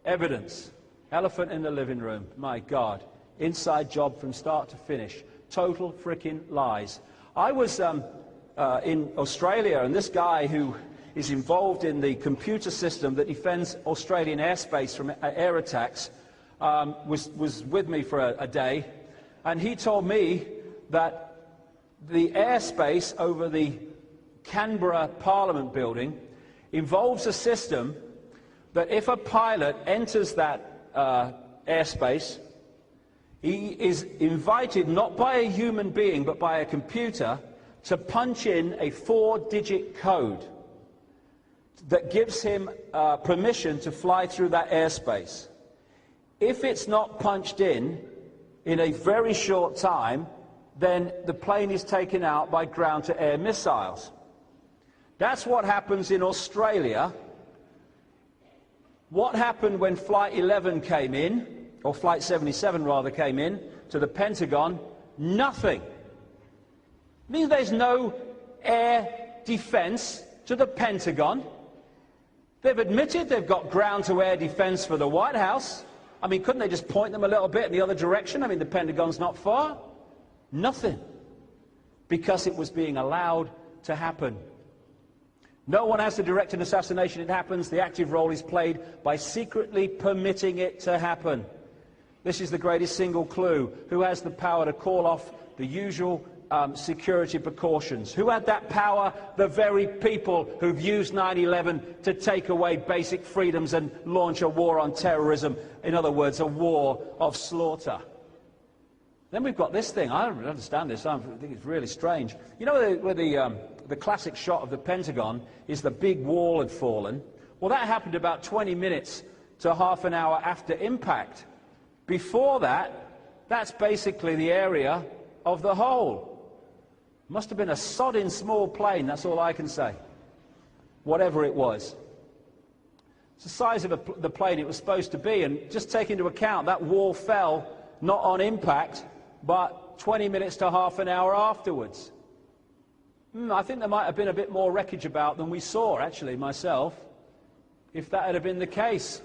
Evidence. Elephant in the living room. My God. Inside job from start to finish. Total frickin' lies. I was in Australia, and this guy who is involved in the computer system that defends Australian airspace from air attacks was with me for a day, and he told me that the airspace over the Canberra Parliament building involves a system that if a pilot enters that airspace, he is invited not by a human being but by a computer to punch in a 4-digit code that gives him permission to fly through that airspace. If it's not punched in a very short time, then the plane is taken out by ground-to-air missiles. That's what happens in Australia. What happened when Flight 11 came in, or Flight 77 rather came in, to the Pentagon? Nothing. It means there's no air defense to the Pentagon. They've admitted they've got ground-to-air defense for the White House. I mean, couldn't they just point them a little bit in the other direction? I mean, the Pentagon's not far. Nothing. Because it was being allowed to happen. No one has to direct an assassination. It happens. The active role is played by secretly permitting it to happen. This is the greatest single clue. Who has the power to call off the usual security precautions? Who had that power? The very people who've used 9/11 to take away basic freedoms and launch a war on terrorism. In other words, a war of slaughter. Then we've got this thing. I don't understand this. I think it's really strange. You know where the classic shot of the Pentagon is the big wall had fallen? Well, that happened about 20 minutes to half an hour after impact. Before that, that's basically the area of the hole. Must have been a sodding small plane, that's all I can say. Whatever it was. It's the size of the plane it was supposed to be, and just take into account that wall fell not on impact, but 20 minutes to half an hour afterwards. I think there might have been a bit more wreckage about than we saw, actually, myself, if that had been the case.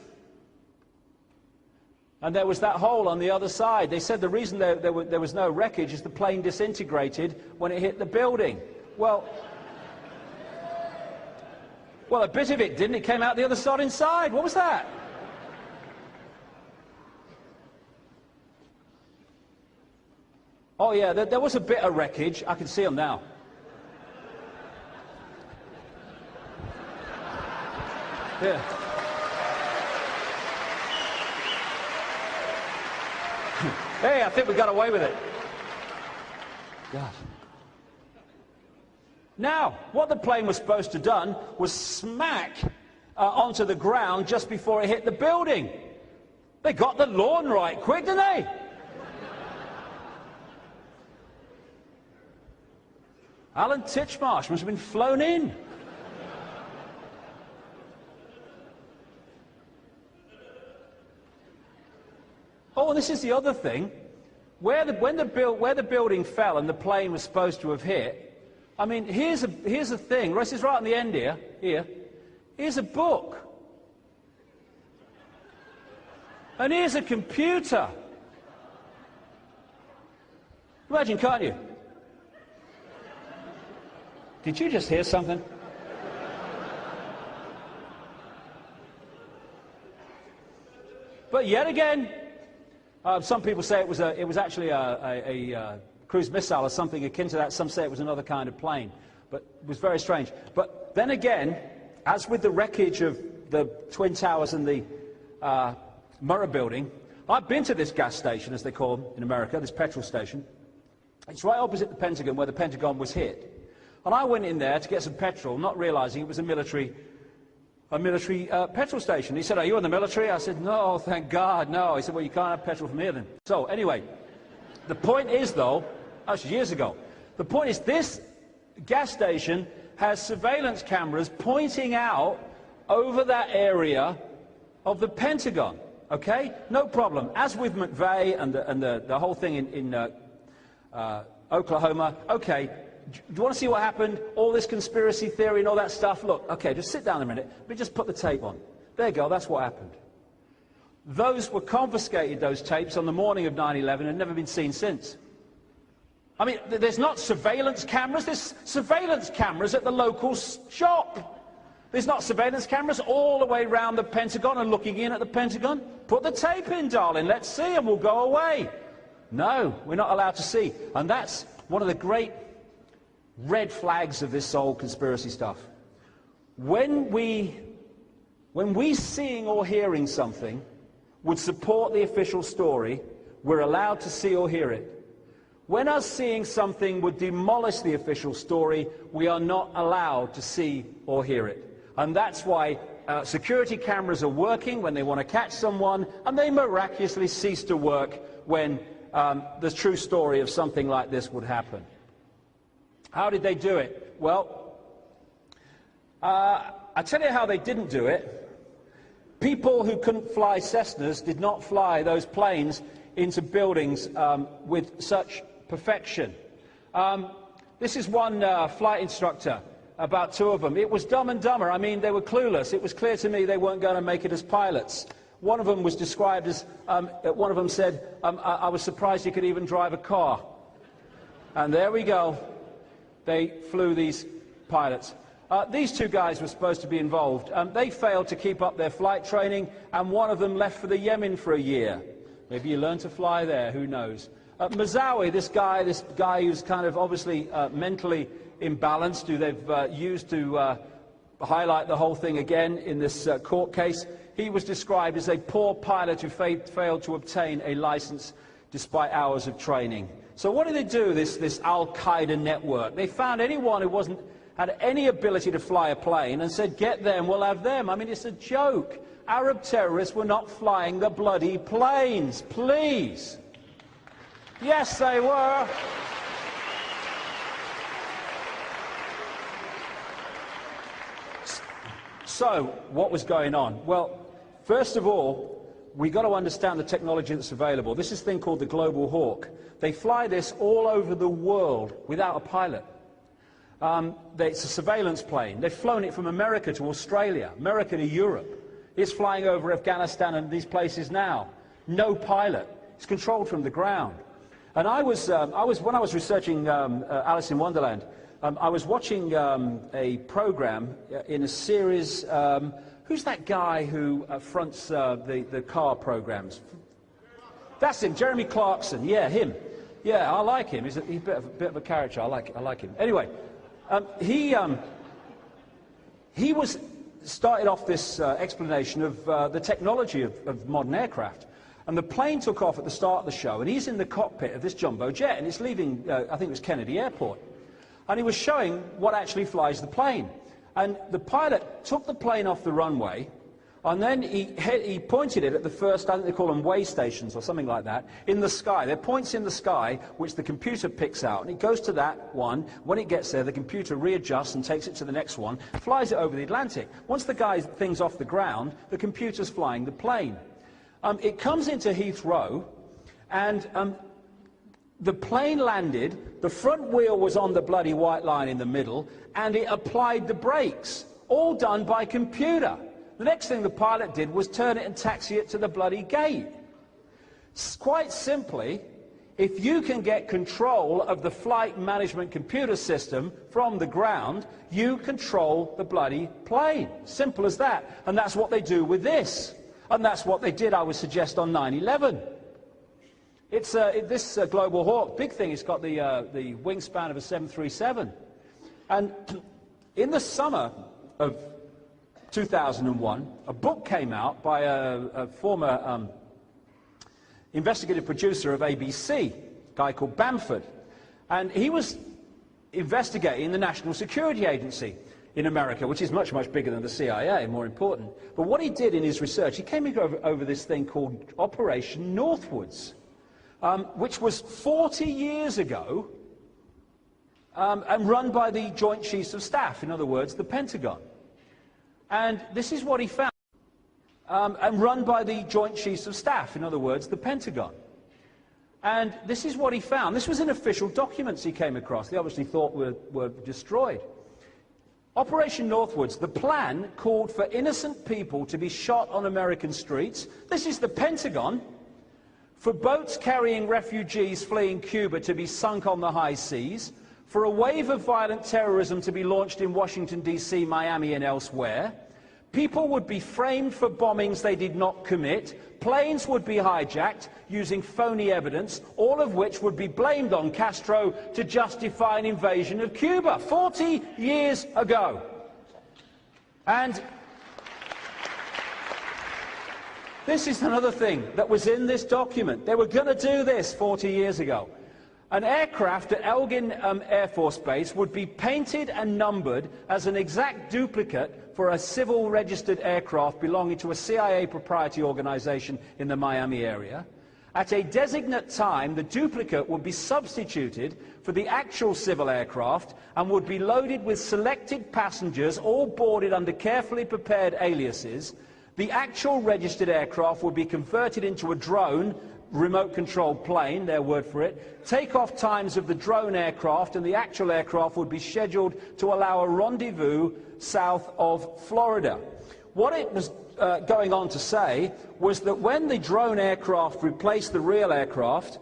And there was that hole on the other side. They said the reason there was no wreckage is the plane disintegrated when it hit the building. Well, a bit of it didn't. It came out the other side inside. What was that? Oh, yeah, there was a bit of wreckage. I can see them now. Yeah. Hey, I think we got away with it. God. Now, what the plane was supposed to have done was smack onto the ground just before it hit the building. They got the lawn right quick, didn't they? Alan Titchmarsh must have been flown in. Oh, and this is the other thing. Where the building fell and the plane was supposed to have hit, I mean, here's a thing. This is right on the end here. Here's a book. And here's a computer. Imagine, can't you? Did you just hear something? But yet again, some people say it was actually a cruise missile or something akin to that. Some say it was another kind of plane. But it was very strange. But then again, as with the wreckage of the Twin Towers and the Murrah building, I've been to this gas station, as they call them in America, this petrol station. It's right opposite the Pentagon, where the Pentagon was hit. And I went in there to get some petrol, not realizing it was a military petrol station. He said, "Are you in the military?" I said, "No, thank God, no." He said, "Well, you can't have petrol from here then." So anyway, the point is, though, that was years ago, the point is this gas station has surveillance cameras pointing out over that area of the Pentagon. Okay? No problem. As with McVeigh and the whole thing in Oklahoma, okay, do you want to see what happened? All this conspiracy theory and all that stuff? Look, okay, just sit down a minute. Let me just put the tape on. There you go, that's what happened. Those were confiscated, those tapes, on the morning of 9/11 and never been seen since. I mean, there's not surveillance cameras. There's surveillance cameras at the local shop. There's not surveillance cameras all the way around the Pentagon and looking in at the Pentagon. Put the tape in, darling. Let's see, and we'll go away. No, we're not allowed to see. And that's one of the great red flags of this whole conspiracy stuff. When we When we seeing or hearing something would support the official story, we're allowed to see or hear it. When us seeing something would demolish the official story, we are not allowed to see or hear it. And that's why security cameras are working when they want to catch someone, and they miraculously cease to work when the true story of something like this would happen. How did they do it? Well, I tell you how they didn't do it. People who couldn't fly Cessnas did not fly those planes into buildings with such perfection. This is one flight instructor, about two of them. It was Dumb and Dumber. I mean, they were clueless. It was clear to me they weren't going to make it as pilots. One of them was described as, one of them said, I was surprised he could even drive a car. And there we go. They flew these pilots. These two guys were supposed to be involved. They failed to keep up their flight training, and one of them left for the Yemen for a year. Maybe you learn to fly there, who knows. Mazawi, this guy who's kind of obviously mentally imbalanced, who they've used to highlight the whole thing again in this court case, he was described as a poor pilot who failed to obtain a license despite hours of training. So what did they do, this Al-Qaeda network? They found anyone who had any ability to fly a plane and said, get them, we'll have them. I mean, it's a joke. Arab terrorists were not flying the bloody planes, please. Yes, they were. So, what was going on? Well, first of all, we've got to understand the technology that's available. This is a thing called the Global Hawk. They fly this all over the world without a pilot. It's a surveillance plane. They've flown it from America to Australia, America to Europe. It's flying over Afghanistan and these places now. No pilot. It's controlled from the ground. And when I was researching Alice in Wonderland, I was watching a program in a series. Who's that guy who fronts the car programs? That's him, Jeremy Clarkson. Yeah, him. Yeah, I like him. He's a bit of a character. I like him. Anyway, he started off this explanation of the technology of modern aircraft. And the plane took off at the start of the show, and he's in the cockpit of this jumbo jet, and it's leaving, I think it was Kennedy Airport. And he was showing what actually flies the plane. And the pilot took the plane off the runway, and then he pointed it at the first, I think they call them way stations or something like that, in the sky. There are points in the sky which the computer picks out, and it goes to that one. When it gets there, the computer readjusts and takes it to the next one, flies it over the Atlantic. Once the thing's off the ground, the computer's flying the plane. It comes into Heathrow, and the plane landed, the front wheel was on the bloody white line in the middle, and it applied the brakes, all done by computer. The next thing the pilot did was turn it and taxi it to the bloody gate. Quite simply, if you can get control of the flight management computer system from the ground, you control the bloody plane. Simple as that. And that's what they do with this. And that's what they did, I would suggest, on 9/11. It's this Global Hawk, big thing, it's got the wingspan of a 737. And in the summer of 2001, a book came out by a former investigative producer of ABC, a guy called Bamford. And he was investigating the National Security Agency in America, which is much, much bigger than the CIA, more important. But what he did in his research, he came over this thing called Operation Northwoods, which was 40 years ago, and run by the Joint Chiefs of Staff, in other words, the Pentagon. And this is what he found, and run by the Joint Chiefs of Staff, in other words, the Pentagon. And this is what he found. This was in official documents he came across. They obviously thought were destroyed. Operation Northwoods, the plan called for innocent people to be shot on American streets. This is the Pentagon. For boats carrying refugees fleeing Cuba to be sunk on the high seas. For a wave of violent terrorism to be launched in Washington, D.C., Miami and elsewhere. People would be framed for bombings they did not commit. Planes would be hijacked using phony evidence, all of which would be blamed on Castro to justify an invasion of Cuba 40 years ago. And This is another thing that was in this document. They were going to do this 40 years ago. An aircraft at Elgin Air Force Base would be painted and numbered as an exact duplicate for a civil registered aircraft belonging to a CIA proprietary organization in the Miami area. At a designate time, the duplicate would be substituted for the actual civil aircraft and would be loaded with selected passengers, all boarded under carefully prepared aliases. The actual registered aircraft would be converted into a drone, remote-controlled plane, their word for it. Takeoff times of the drone aircraft and the actual aircraft would be scheduled to allow a rendezvous south of Florida. What it was going on to say was that when the drone aircraft replaced the real aircraft,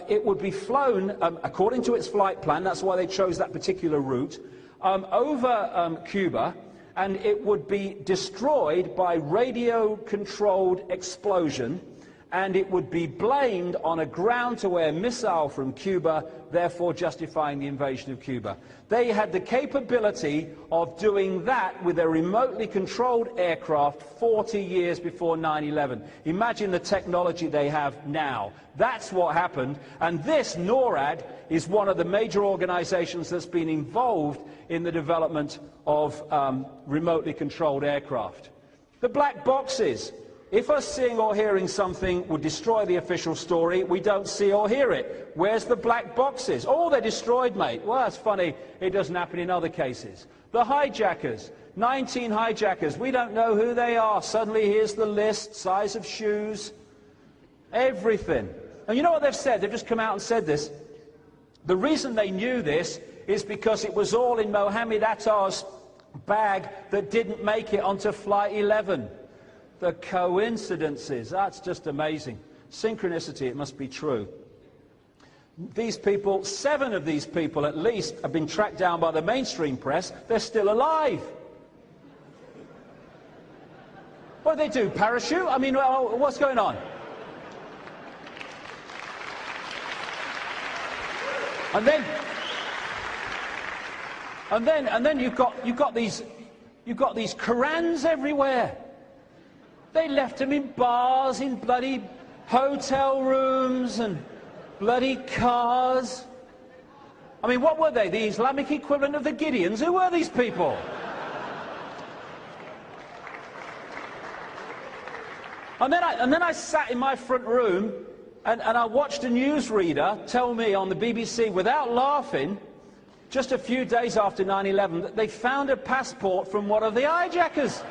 it would be flown, according to its flight plan, that's why they chose that particular route, over Cuba, and it would be destroyed by radio-controlled explosion, and it would be blamed on a ground-to-air missile from Cuba, therefore justifying the invasion of Cuba. They had the capability of doing that with a remotely controlled aircraft 40 years before 9/11. Imagine the technology they have now. That's what happened, and this, NORAD, is one of the major organizations that's been involved in the development of remotely controlled aircraft. The black boxes. If us seeing or hearing something would destroy the official story, we don't see or hear it. Where's the black boxes? Oh, they're destroyed, mate. Well, that's funny. It doesn't happen in other cases. The hijackers. 19 hijackers. We don't know who they are. Suddenly, here's the list, size of shoes, everything. And you know what they've said? They've just come out and said this. The reason they knew this is because it was all in Mohammed Attar's bag that didn't make it onto Flight 11. The coincidences, that's just amazing. Synchronicity, it must be true. These people, 7 of these people at least, have been tracked down by the mainstream press. They're still alive. What do they do, parachute? I mean, what's going on? And then you've got these Qurans everywhere. They left them in bars, in bloody hotel rooms and bloody cars. I mean, what were they? The Islamic equivalent of the Gideons? Who were these people? And then I sat in my front room and I watched a newsreader tell me on the BBC, without laughing, just a few days after 9/11, that they found a passport from one of the hijackers.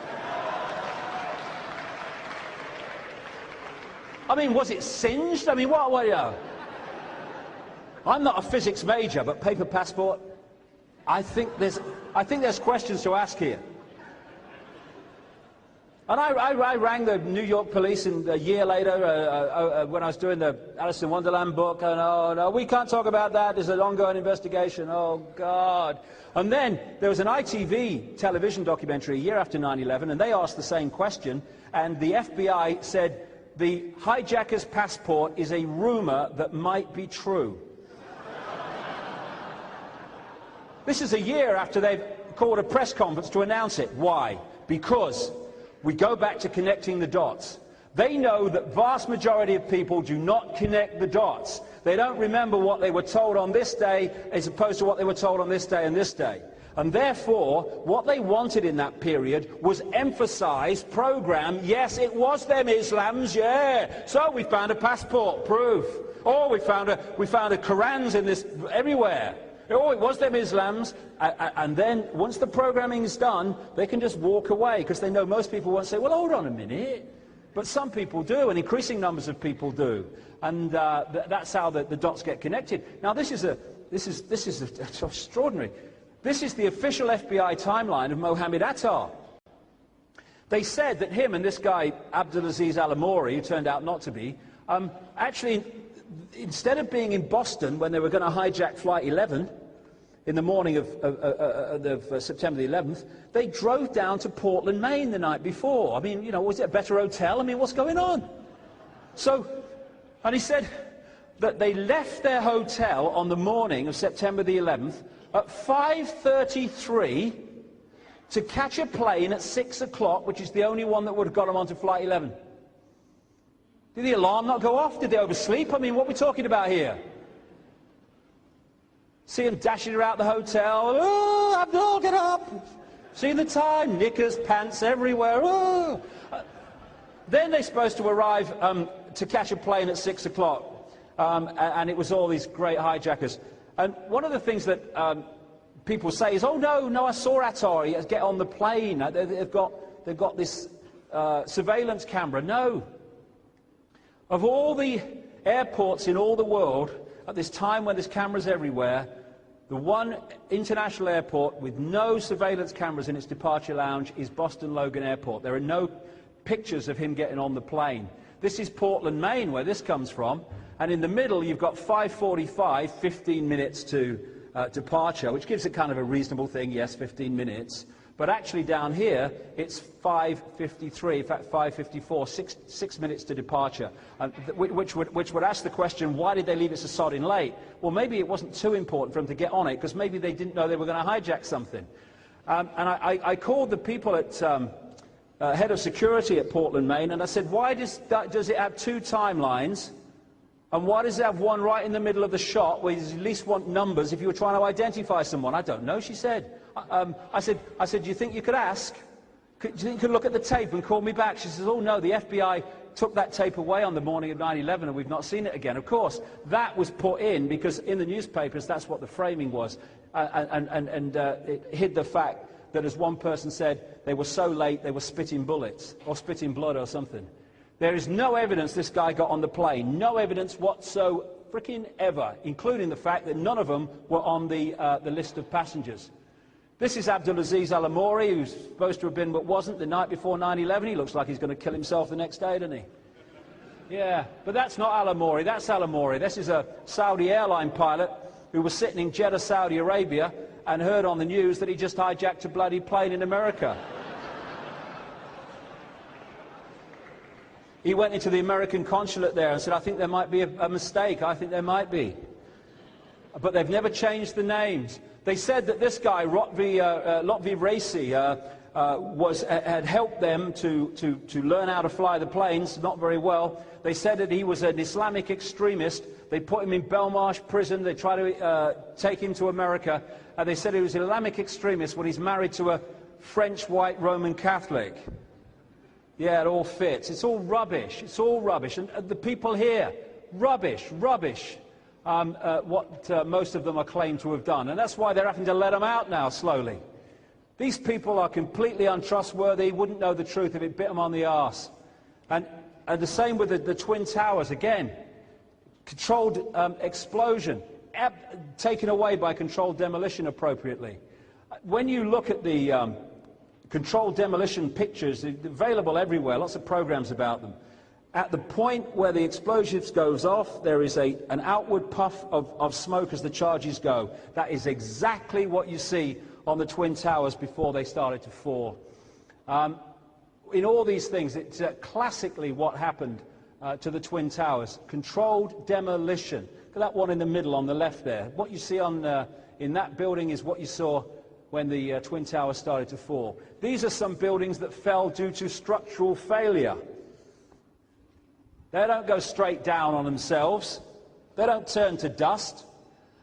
I mean, was it singed? I mean, what you know? I'm not a physics major, but paper passport, I think there's questions to ask here. And I rang the New York police a year later when I was doing the Alice in Wonderland book, and oh no, we can't talk about that, there's an ongoing investigation, oh God. And then there was an ITV television documentary a year after 9/11, and they asked the same question, and the FBI said, the hijacker's passport is a rumor that might be true. This is a year after they've called a press conference to announce it. Why? Because we go back to connecting the dots. They know that vast majority of people do not connect the dots. They don't remember what they were told on this day as opposed to what they were told on this day and this day. And therefore, what they wanted in that period was emphasise, programme, yes, it was them Islams, yeah. So we found a passport, proof. Oh, we found a Qurans in this, everywhere. Oh, it was them Islams. And then, once the programming is done, they can just walk away, because they know most people won't say, well, hold on a minute. But some people do, and increasing numbers of people do. And that's how the dots get connected. Now, this is extraordinary. This is the official FBI timeline of Mohammed Attar. They said that him and this guy, Abdulaziz Al-Amouri, who turned out not to be, actually, instead of being in Boston when they were going to hijack Flight 11 in the morning of September the 11th, they drove down to Portland, Maine the night before. I mean, you know, was it a better hotel? I mean, what's going on? So, and he said that they left their hotel on the morning of September the 11th at 5:33 to catch a plane at 6 o'clock, which is the only one that would have got them onto Flight 11. Did the alarm not go off? Did they oversleep? I mean, what are we talking about here? See them dashing around the hotel. Oh, Abdul, get up! See the time, knickers, pants everywhere. Oh. Then they're supposed to arrive to catch a plane at 6 o'clock, and it was all these great hijackers. And one of the things that people say is, oh no, I saw Attar get on the plane. They've got this surveillance camera. No. Of all the airports in all the world, at this time when there's cameras everywhere, the one international airport with no surveillance cameras in its departure lounge is Boston Logan Airport. There are no pictures of him getting on the plane. This is Portland, Maine, where this comes from, and in the middle you've got 5:45, 15 minutes to departure, which gives it kind of a reasonable thing, yes, 15 minutes. But actually down here, it's 5:53, in fact 5:54, 6 minutes to departure, which would ask the question, why did they leave it so sodding late? Well, maybe it wasn't too important for them to get on it, because maybe they didn't know they were going to hijack something. And I called the people at head of security at Portland, Maine, and I said, why does it have two timelines? And why does it have one right in the middle of the shot where you at least want numbers if you were trying to identify someone? I don't know, she said. I said, do you think you could ask? Do you think you could look at the tape and call me back? She says, oh no, the FBI took that tape away on the morning of 9/11 and we've not seen it again. Of course, that was put in because in the newspapers that's what the framing was. And it hid the fact that, as one person said, they were so late they were spitting bullets or spitting blood or something. There is no evidence this guy got on the plane, no evidence whatsoever, freaking ever, including the fact that none of them were on the list of passengers. This is Abdulaziz Al-Amouri, who's supposed to have been but wasn't the night before 9/11. He looks like he's going to kill himself the next day, doesn't he? Yeah, but that's not Al-Amouri, that's Al-Amouri. This is a Saudi airline pilot who was sitting in Jeddah, Saudi Arabia, and heard on the news that he just hijacked a bloody plane in America. He went into the American consulate there and said, I think there might be a mistake, I think there might be. But they've never changed the names. They said that this guy, Lotfi Raisi, had helped them to learn how to fly the planes, not very well. They said that he was an Islamic extremist. They put him in Belmarsh prison. They tried to take him to America. And they said he was an Islamic extremist when he's married to a French white Roman Catholic. Yeah, it all fits. It's all rubbish. It's all rubbish. And the people here, rubbish, rubbish. What most of them are claimed to have done. And that's why they're having to let them out now, slowly. These people are completely untrustworthy, wouldn't know the truth if it bit them on the arse. And the same with the Twin Towers, again. Controlled explosion, taken away by controlled demolition appropriately. When you look at the controlled demolition pictures, they're available everywhere, lots of programs about them. At the point where the explosives goes off, there is an outward puff of smoke as the charges go. That is exactly what you see on the Twin Towers before they started to fall. In all these things, it's classically what happened to the Twin Towers. Controlled demolition. Look at that one in the middle on the left there. What you see in that building is what you saw when the Twin Towers started to fall. These are some buildings that fell due to structural failure. They don't go straight down on themselves. They don't turn to dust.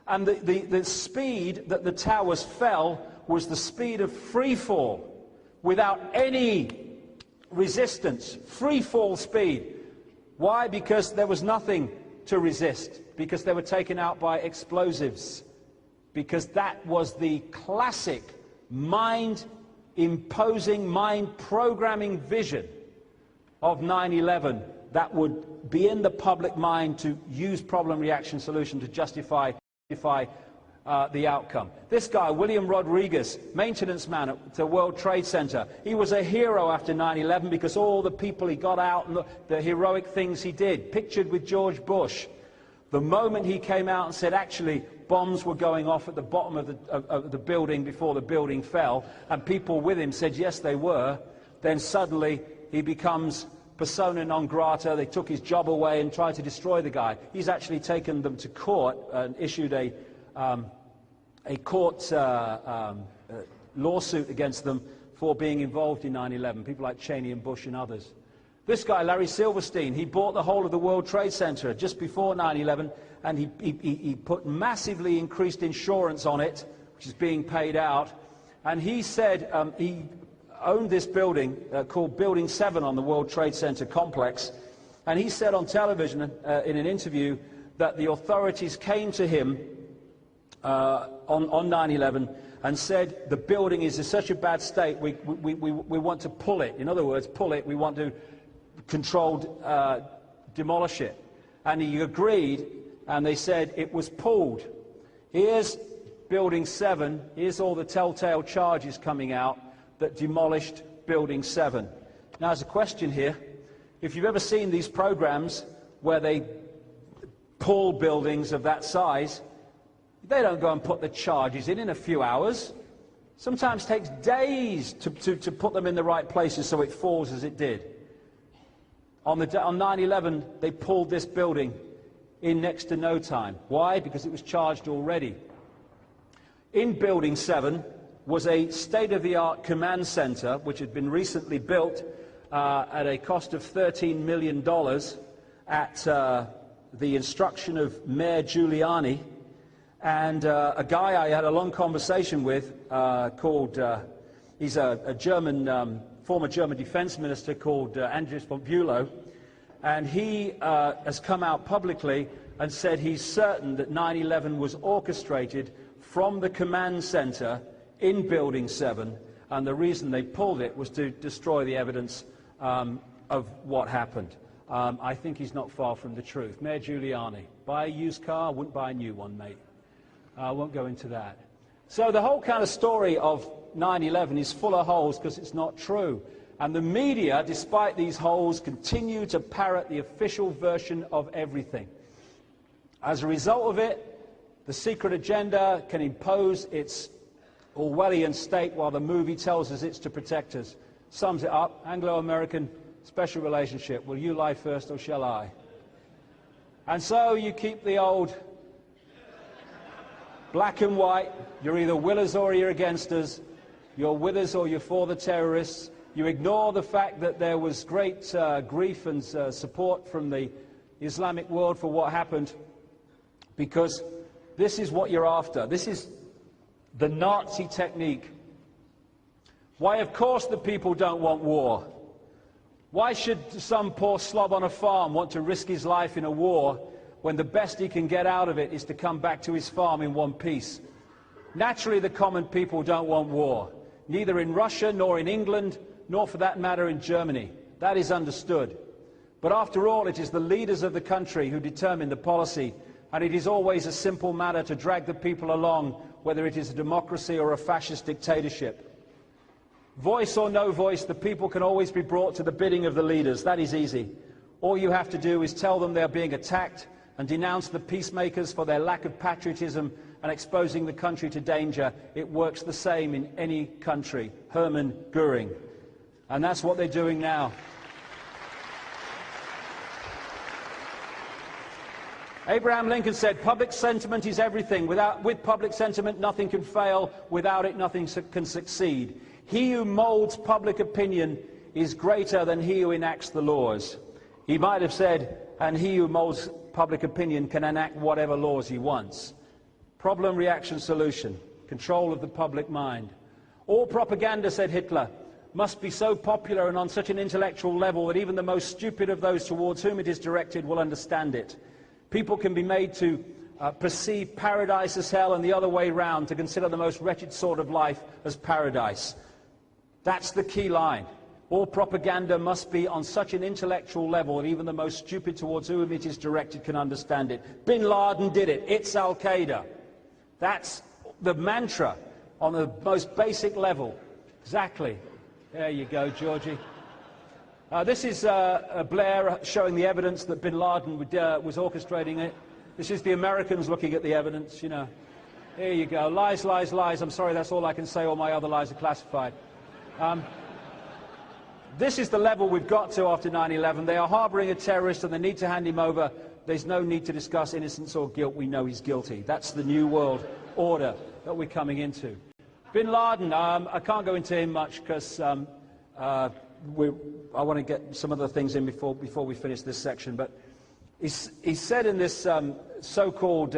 And the speed that the towers fell was the speed of free fall, without any resistance. Free fall speed. Why? Because there was nothing to resist. Because they were taken out by explosives. Because that was the classic mind-imposing, mind-programming vision of 9/11. That would be in the public mind to use problem reaction solution to justify the outcome. This guy, William Rodriguez, maintenance man at the World Trade Center, he was a hero after 9/11 because all the people he got out and the heroic things he did, pictured with George Bush. The moment he came out and said, actually, bombs were going off at the bottom of the building before the building fell, and people with him said, yes, they were, then suddenly he becomes persona non grata. They took his job away and tried to destroy the guy. He's actually taken them to court and issued a court lawsuit against them for being involved in 9/11, people like Cheney and Bush and others. This guy, Larry Silverstein, he bought the whole of the World Trade Center just before 9/11, and he put massively increased insurance on it, which is being paid out. And he said he owned this building called Building 7 on the World Trade Center complex. And he said on television in an interview that the authorities came to him on 9/11 and said the building is in such a bad state, we want to pull it. In other words, pull it, we want to controlled demolish it. And he agreed, and they said it was pulled. Here's Building 7, here's all the telltale charges coming out that demolished Building 7. Now there's a question here. If you've ever seen these programs where they pull buildings of that size, they don't go and put the charges in a few hours. Sometimes it takes days to put them in the right places so it falls as it did. On 9/11, they pulled this building in next to no time. Why? Because it was charged already. In Building 7 was a state-of-the-art command center, which had been recently built at a cost of $13 million at the instruction of Mayor Giuliani. And a guy I had a long conversation with he's a German, former German defense minister called Andres von Bülow, and he has come out publicly and said he's certain that 9/11 was orchestrated from the command center in Building 7, and the reason they pulled it was to destroy the evidence of what happened. I think he's not far from the truth. Mayor Giuliani, buy a used car, wouldn't buy a new one, mate. I won't go into that. So the whole kind of story of 9/11 is full of holes because it's not true. And the media, despite these holes, continue to parrot the official version of everything. As a result of it, the secret agenda can impose its Orwellian state while the movie tells us it's to protect us. Sums it up, Anglo-American special relationship. Will you lie first or shall I? And so you keep the old black and white. You're either with us or you're against us. You're with us or you're for the terrorists. You ignore the fact that there was great grief and support from the Islamic world for what happened, because this is what you're after. This is the Nazi technique. Why, of course, the people don't want war. Why should some poor slob on a farm want to risk his life in a war when the best he can get out of it is to come back to his farm in one piece? Naturally, the common people don't want war, neither in Russia, nor in England, nor for that matter in Germany. That is understood. But after all, it is the leaders of the country who determine the policy, and it is always a simple matter to drag the people along, whether it is a democracy or a fascist dictatorship. Voice or no voice, the people can always be brought to the bidding of the leaders. That is easy. All you have to do is tell them they're being attacked and denounce the peacemakers for their lack of patriotism and exposing the country to danger. It works the same in any country. Hermann Göring. And that's what they're doing now. Abraham Lincoln said, public sentiment is everything. With public sentiment, nothing can fail. Without it, nothing can succeed. He who molds public opinion is greater than he who enacts the laws. He might have said, and he who molds public opinion can enact whatever laws he wants. Problem, reaction, solution. Control of the public mind. All propaganda, said Hitler, must be so popular and on such an intellectual level that even the most stupid of those towards whom it is directed will understand it. People can be made to perceive paradise as hell and the other way round, to consider the most wretched sort of life as paradise. That's the key line. All propaganda must be on such an intellectual level that even the most stupid towards whom it is directed can understand it. Bin Laden did it. It's Al-Qaeda. That's the mantra on the most basic level. Exactly. There you go, Georgie. This is Blair showing the evidence that Bin Laden was orchestrating it. This is the Americans looking at the evidence, you know. Here you go. Lies, lies, lies. I'm sorry, that's all I can say. All my other lies are classified. This is the level we've got to after 9/11. They are harboring a terrorist and they need to hand him over. There's no need to discuss innocence or guilt. We know he's guilty. That's the new world order that we're coming into. Bin Laden, I can't go into him much because I want to get some other things in before we finish this section, but he said in this so-called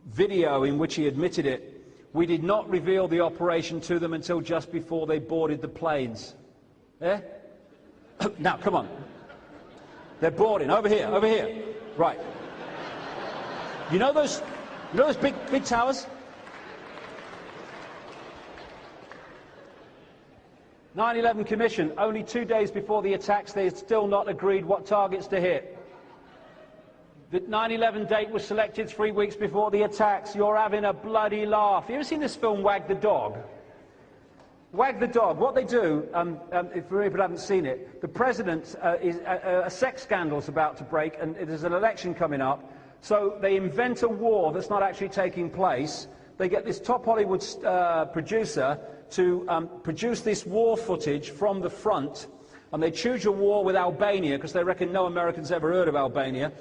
video in which he admitted it, we did not reveal the operation to them until just before they boarded the planes. Eh? Now, come on. They're boarding. Over here, over here. Right. You know those big towers? 9/11 Commission, only 2 days before the attacks, they had still not agreed what targets to hit. The 9/11 date was selected 3 weeks before the attacks. You're having a bloody laugh. You ever seen this film, Wag the Dog? Wag the Dog. What they do, if people haven't seen it, the president, a sex scandal's about to break, and there's an election coming up. So they invent a war that's not actually taking place. They get this top Hollywood producer to produce this war footage from the front, and they choose a war with Albania because they reckon no Americans ever heard of Albania.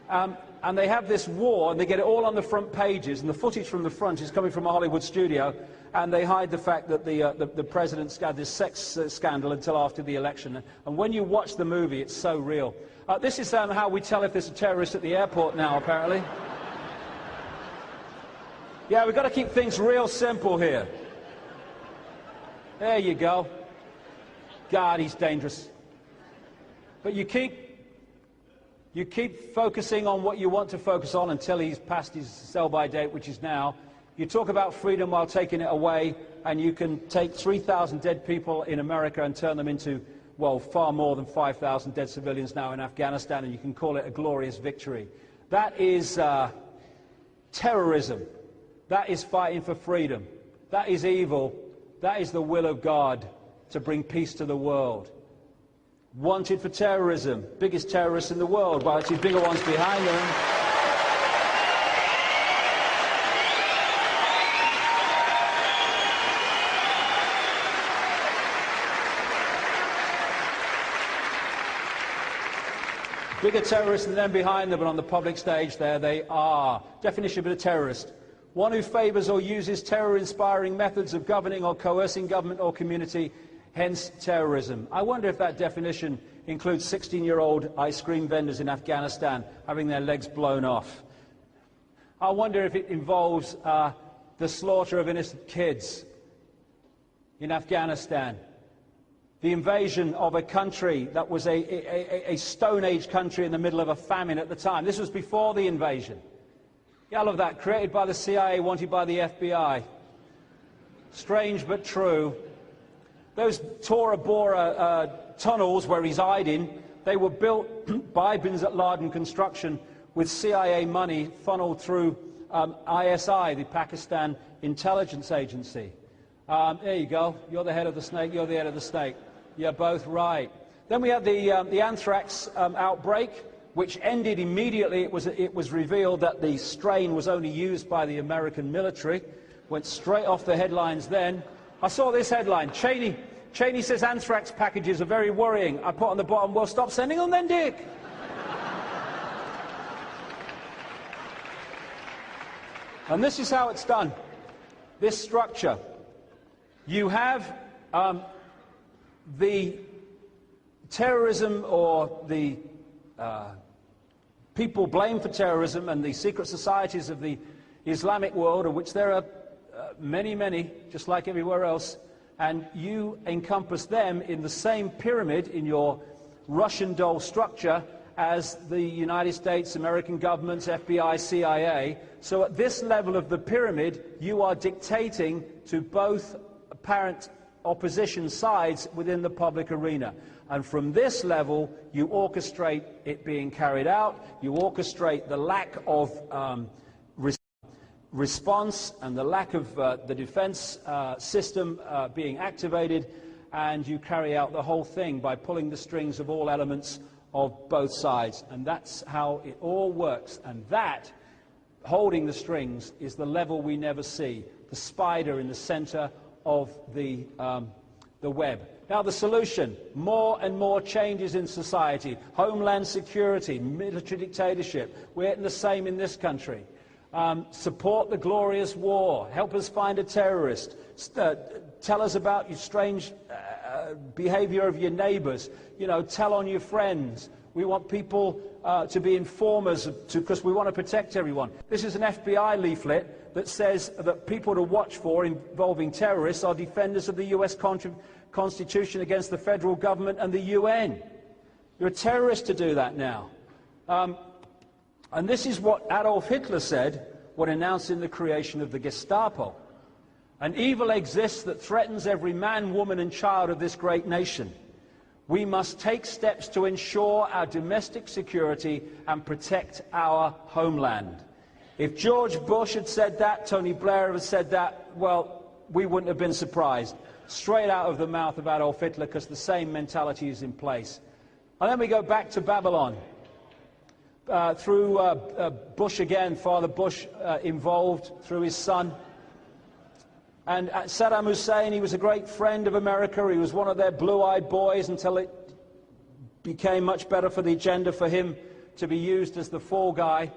And they have this war, and they get it all on the front pages, and the footage from the front is coming from a Hollywood studio, and they hide the fact that the president's had this sex scandal until after the election. And when you watch the movie, it's so real. This is how we tell if there's a terrorist at the airport now, apparently. Yeah, we've got to keep things real simple here. There you go. God, he's dangerous. But you keep focusing on what you want to focus on until he's past his sell-by date, which is now. You talk about freedom while taking it away, and you can take 3,000 dead people in America and turn them into, well, far more than 5,000 dead civilians now in Afghanistan, and you can call it a glorious victory. That is terrorism. That is fighting for freedom. That is evil. That is the will of God to bring peace to the world. Wanted for terrorism, biggest terrorists in the world, but actually bigger ones behind them. Bigger terrorists than them behind them, but on the public stage there they are. Definition of a terrorist: one who favours or uses terror-inspiring methods of governing or coercing government or community, hence terrorism. I wonder if that definition includes 16-year-old ice cream vendors in Afghanistan having their legs blown off. I wonder if it involves the slaughter of innocent kids in Afghanistan, the invasion of a country that was a Stone Age country in the middle of a famine at the time. This was before the invasion. Yeah, I love that. Created by the CIA, wanted by the FBI. Strange but true. Those Tora Bora tunnels where he's hiding, they were built by Bin Laden Construction with CIA money funneled through ISI, the Pakistan intelligence agency. There you go. You're the head of the snake, you're the head of the snake. You're both right. Then we had the anthrax outbreak, which ended immediately. It was revealed that the strain was only used by the American military. Went straight off the headlines then. I saw this headline: Cheney says anthrax packages are very worrying. I put on the bottom, well, stop sending them then, Dick. And this is how it's done. This structure. You have the terrorism, or the people blamed for terrorism, and the secret societies of the Islamic world, of which there are many, many, just like everywhere else, and you encompass them in the same pyramid in your Russian doll structure as the United States, American governments, FBI, CIA. So at this level of the pyramid, you are dictating to both apparent opposition sides within the public arena. And from this level, you orchestrate it being carried out, you orchestrate the lack of response and the lack of the defense system being activated, and you carry out the whole thing by pulling the strings of all elements of both sides. And that's how it all works. And that, holding the strings, is the level we never see, the spider in the center of the web. Now the solution: more and more changes in society, homeland security, military dictatorship. We're getting the same in this country. Support the glorious war, help us find a terrorist, tell us about your strange behavior of your neighbors. You know, tell on your friends. We want people to be informers because we want to protect everyone. This is an FBI leaflet that says that people to watch for involving terrorists are defenders of the US Constitution against the federal government and the UN. You're a terrorist to do that now. And this is what Adolf Hitler said when announcing the creation of the Gestapo. An evil exists that threatens every man, woman and child of this great nation. We must take steps to ensure our domestic security and protect our homeland. If George Bush had said that, Tony Blair had said that, well, we wouldn't have been surprised. Straight out of the mouth of Adolf Hitler, because the same mentality is in place. And then we go back to Babylon. Through Bush again, Father Bush involved through his son. And Saddam Hussein, he was a great friend of America. He was one of their blue-eyed boys until it became much better for the agenda for him to be used as the fall guy.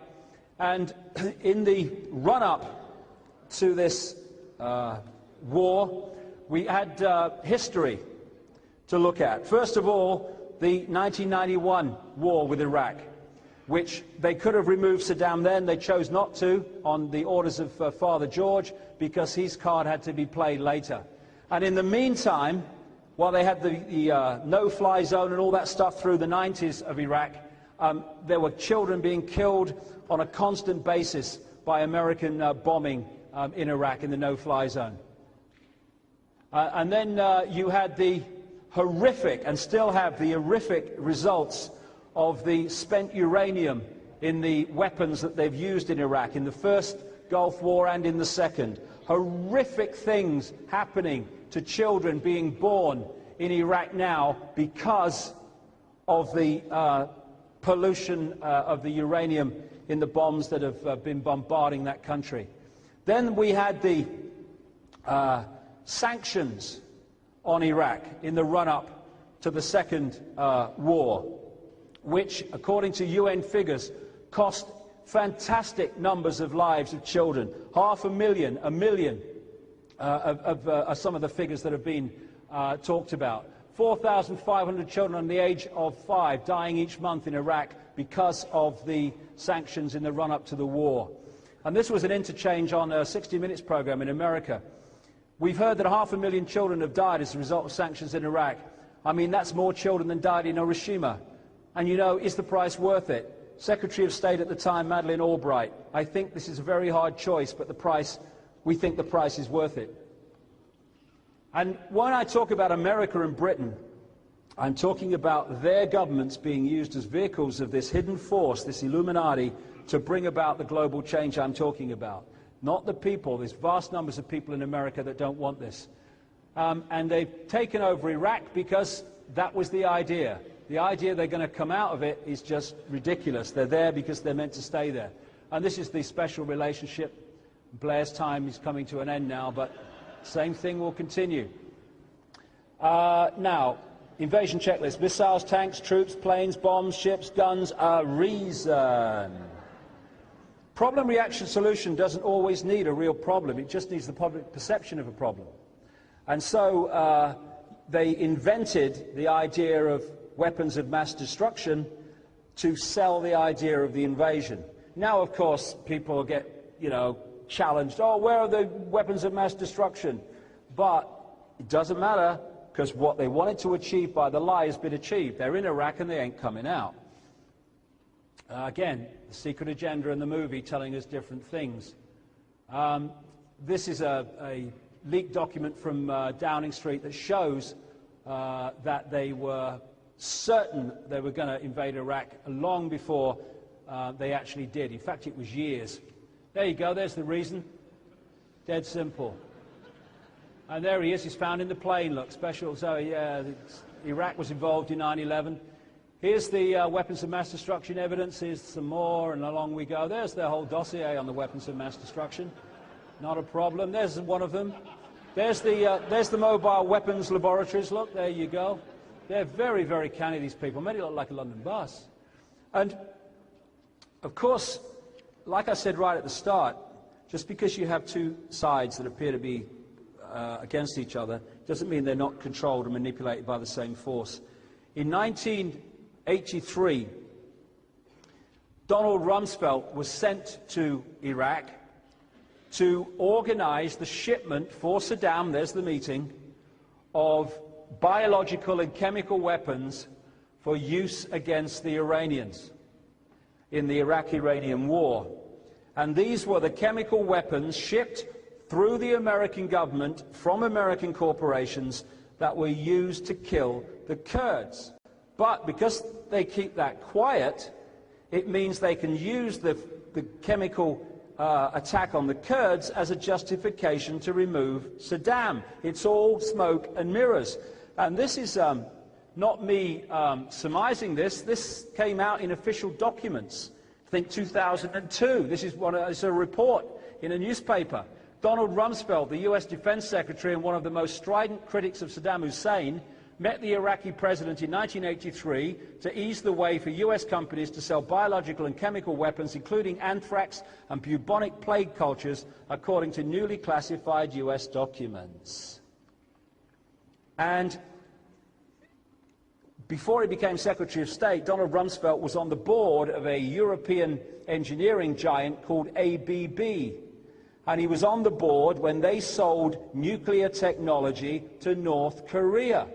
And in the run-up to this war, we had history to look at. First of all, the 1991 war with Iraq, which they could have removed Saddam then. They chose not to on the orders of Father George because his card had to be played later. And in the meantime, while they had the no-fly zone and all that stuff through the 90s of Iraq, there were children being killed on a constant basis by American bombing in Iraq in the no-fly zone. And then you had the horrific, and still have the horrific results of the spent uranium in the weapons that they've used in Iraq, in the first Gulf War and in the second. Horrific things happening to children being born in Iraq now because of the pollution of the uranium in the bombs that have been bombarding that country. Then we had the sanctions on Iraq in the run-up to the second war, which, according to UN figures, cost fantastic numbers of lives of children. 500,000, 1 million are some of the figures that have been talked about. 4,500 children under the age of 5 dying each month in Iraq because of the sanctions in the run-up to the war. And this was an interchange on a 60 Minutes program in America. We've heard that 500,000 children have died as a result of sanctions in Iraq. I mean, that's more children than died in Hiroshima. And you know, is the price worth it? Secretary of State at the time, Madeleine Albright, I think this is a very hard choice, but we think the price is worth it. And when I talk about America and Britain, I'm talking about their governments being used as vehicles of this hidden force, this Illuminati, to bring about the global change I'm talking about. Not the people. There's vast numbers of people in America that don't want this. And they've taken over Iraq because that was the idea. The idea they're going to come out of it is just ridiculous. They're there because they're meant to stay there. And this is the special relationship. Blair's time is coming to an end now, but same thing will continue. Now, invasion checklist. Missiles, tanks, troops, planes, bombs, ships, guns, a reason. Problem, reaction, solution doesn't always need a real problem. It just needs the public perception of a problem. And so they invented the idea of weapons of mass destruction to sell the idea of the invasion. Now, of course, people get, you know, challenged. Oh, where are the weapons of mass destruction? But it doesn't matter, because what they wanted to achieve by the lie has been achieved. They're in Iraq and they ain't coming out. Again, the secret agenda in the movie telling us different things. This is a leaked document from Downing Street that shows that they were certain they were going to invade Iraq long before they actually did. In fact, it was years. There you go, there's the reason. Dead simple. And there he is, he's found in the plane, look, special. So, yeah, Iraq was involved in 9/11. Here's the weapons of mass destruction evidence. Here's some more, and along we go. There's their whole dossier on the weapons of mass destruction. Not a problem. There's one of them. There's the mobile weapons laboratories. Look, there you go. They're very, very canny, these people. Made it look like a London bus. And, of course, like I said right at the start, just because you have two sides that appear to be against each other doesn't mean they're not controlled and manipulated by the same force. In 1983, Donald Rumsfeld was sent to Iraq to organize the shipment for Saddam, there's the meeting, of biological and chemical weapons for use against the Iranians in the Iraq-Iranian war. And these were the chemical weapons shipped through the American government from American corporations that were used to kill the Kurds. But because they keep that quiet, it means they can use the chemical attack on the Kurds as a justification to remove Saddam. It's all smoke and mirrors. And this is not me surmising this. This came out in official documents, I think 2002. This is it's a report in a newspaper. Donald Rumsfeld, the US Defense Secretary and one of the most strident critics of Saddam Hussein, met the Iraqi president in 1983 to ease the way for US companies to sell biological and chemical weapons, including anthrax and bubonic plague cultures, according to newly classified US documents. And before he became Secretary of State, Donald Rumsfeld was on the board of a European engineering giant called ABB. And he was on the board when they sold nuclear technology to North Korea.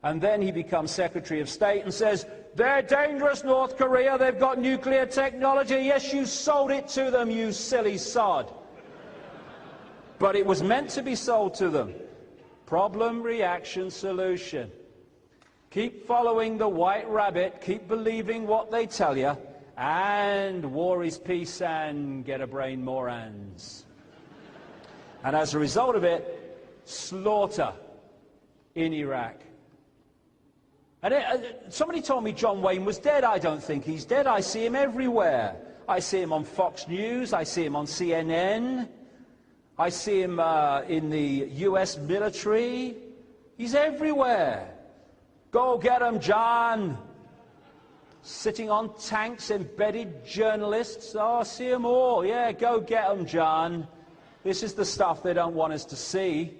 And then he becomes Secretary of State and says, they're dangerous, North Korea, they've got nuclear technology. Yes, you sold it to them, you silly sod. But it was meant to be sold to them. Problem, reaction, solution. Keep following the white rabbit, keep believing what they tell you, and war is peace and get a brain morons. And as a result of it, slaughter in Iraq. And somebody told me John Wayne was dead. I don't think he's dead. I see him everywhere. I see him on Fox News. I see him on CNN. I see him in the US military. He's everywhere. Go get him, John. Sitting on tanks, embedded journalists. Oh, I see them all. Yeah, go get them, John. This is the stuff they don't want us to see.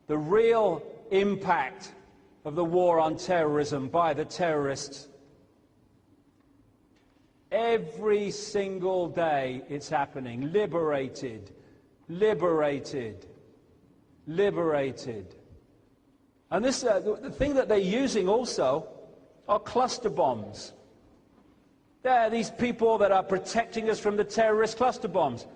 The real impact of the war on terrorism by the terrorists. Every single day it's happening. Liberated, liberated, liberated. And this, the thing that they're using also are cluster bombs. They're these people that are protecting us from the terrorist cluster bombs.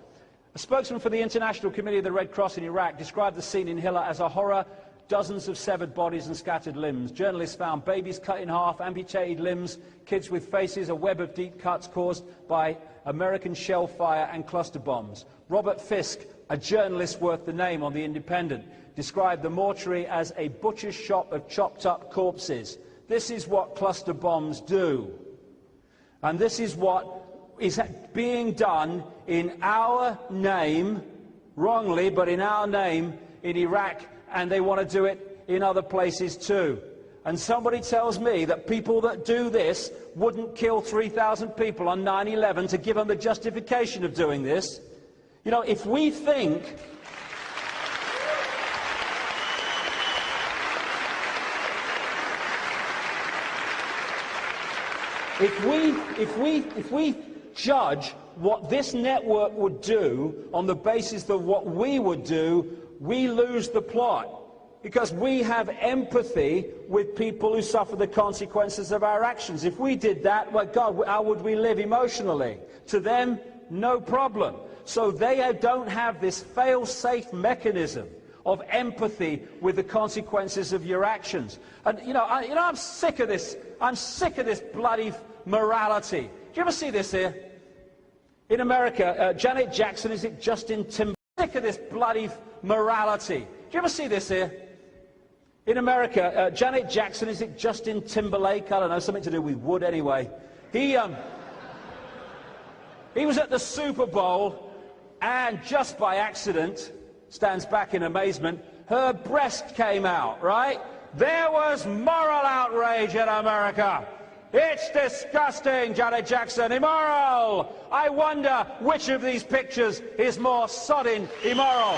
A spokesman for the International Committee of the Red Cross in Iraq described the scene in Hilla as a horror. Dozens of severed bodies and scattered limbs. Journalists found babies cut in half, amputated limbs, kids with faces, a web of deep cuts caused by American shell fire and cluster bombs. Robert Fisk, a journalist worth the name on The Independent, described the mortuary as a butcher's shop of chopped up corpses. This is what cluster bombs do. And this is what is being done in our name, wrongly, but in our name in Iraq, and they want to do it in other places too. And somebody tells me that people that do this wouldn't kill 3,000 people on 9/11 to give them the justification of doing this. You know, if we think If we judge what this network would do on the basis of what we would do, we lose the plot. Because we have empathy with people who suffer the consequences of our actions. If we did that, well, God, how would we live emotionally? To them, no problem. So they don't have this fail-safe mechanism of empathy with the consequences of your actions. And I'm sick of this. I'm sick of this bloody morality. Do you ever see this here? In America, Janet Jackson, is it Justin Timberlake? Sick of this bloody morality. Do you ever see this here? In America, Janet Jackson, is it Justin Timberlake? I don't know, something to do with wood anyway. He was at the Super Bowl, and just by accident, stands back in amazement, her breast came out, right? There was moral outrage in America. It's disgusting, Janet Jackson, immoral. I wonder which of these pictures is more sodding immoral.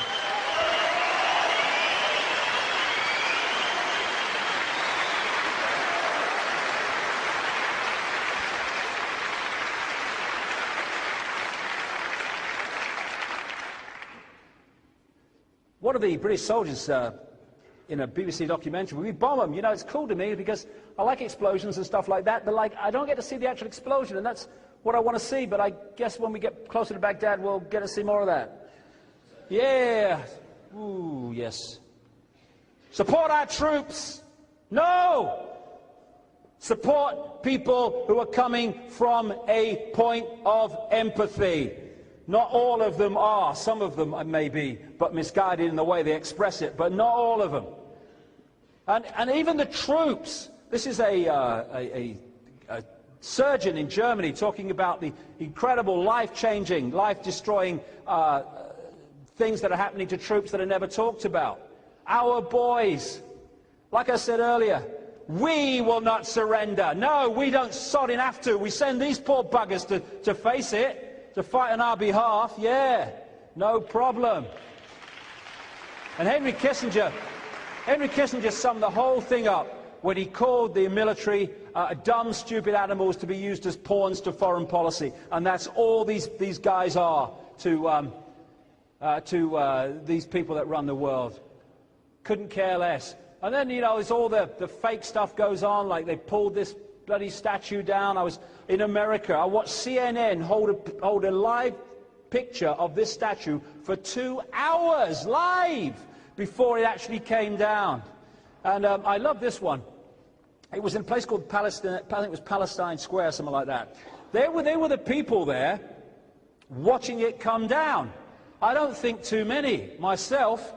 One of the British soldiers in a BBC documentary, we bomb them. You know, it's cool to me because I like explosions and stuff like that, but like, I don't get to see the actual explosion, and that's what I want to see, but I guess when we get closer to Baghdad, we'll get to see more of that. Yeah. Ooh, yes. Support our troops. No! Support people who are coming from a point of empathy. Not all of them are. Some of them may be, but misguided in the way they express it, but not all of them. And even the troops. This is a surgeon in Germany talking about the incredible life-changing, life-destroying things that are happening to troops that are never talked about. Our boys, like I said earlier, we will not surrender. No, we don't sodding have to. We send these poor buggers to face it, to fight on our behalf. Yeah, no problem. And Henry Kissinger summed the whole thing up when he called the military dumb, stupid animals to be used as pawns to foreign policy. And that's all these guys are to these people that run the world. Couldn't care less. And then, you know, it's all the fake stuff goes on, like they pulled this bloody statue down. I was in America. I watched CNN hold a live picture of this statue for 2 hours, live, before it actually came down. And I love this one. It was in a place called Palestine, I think it was Palestine Square, something like that. They were the people there watching it come down. I don't think too many myself.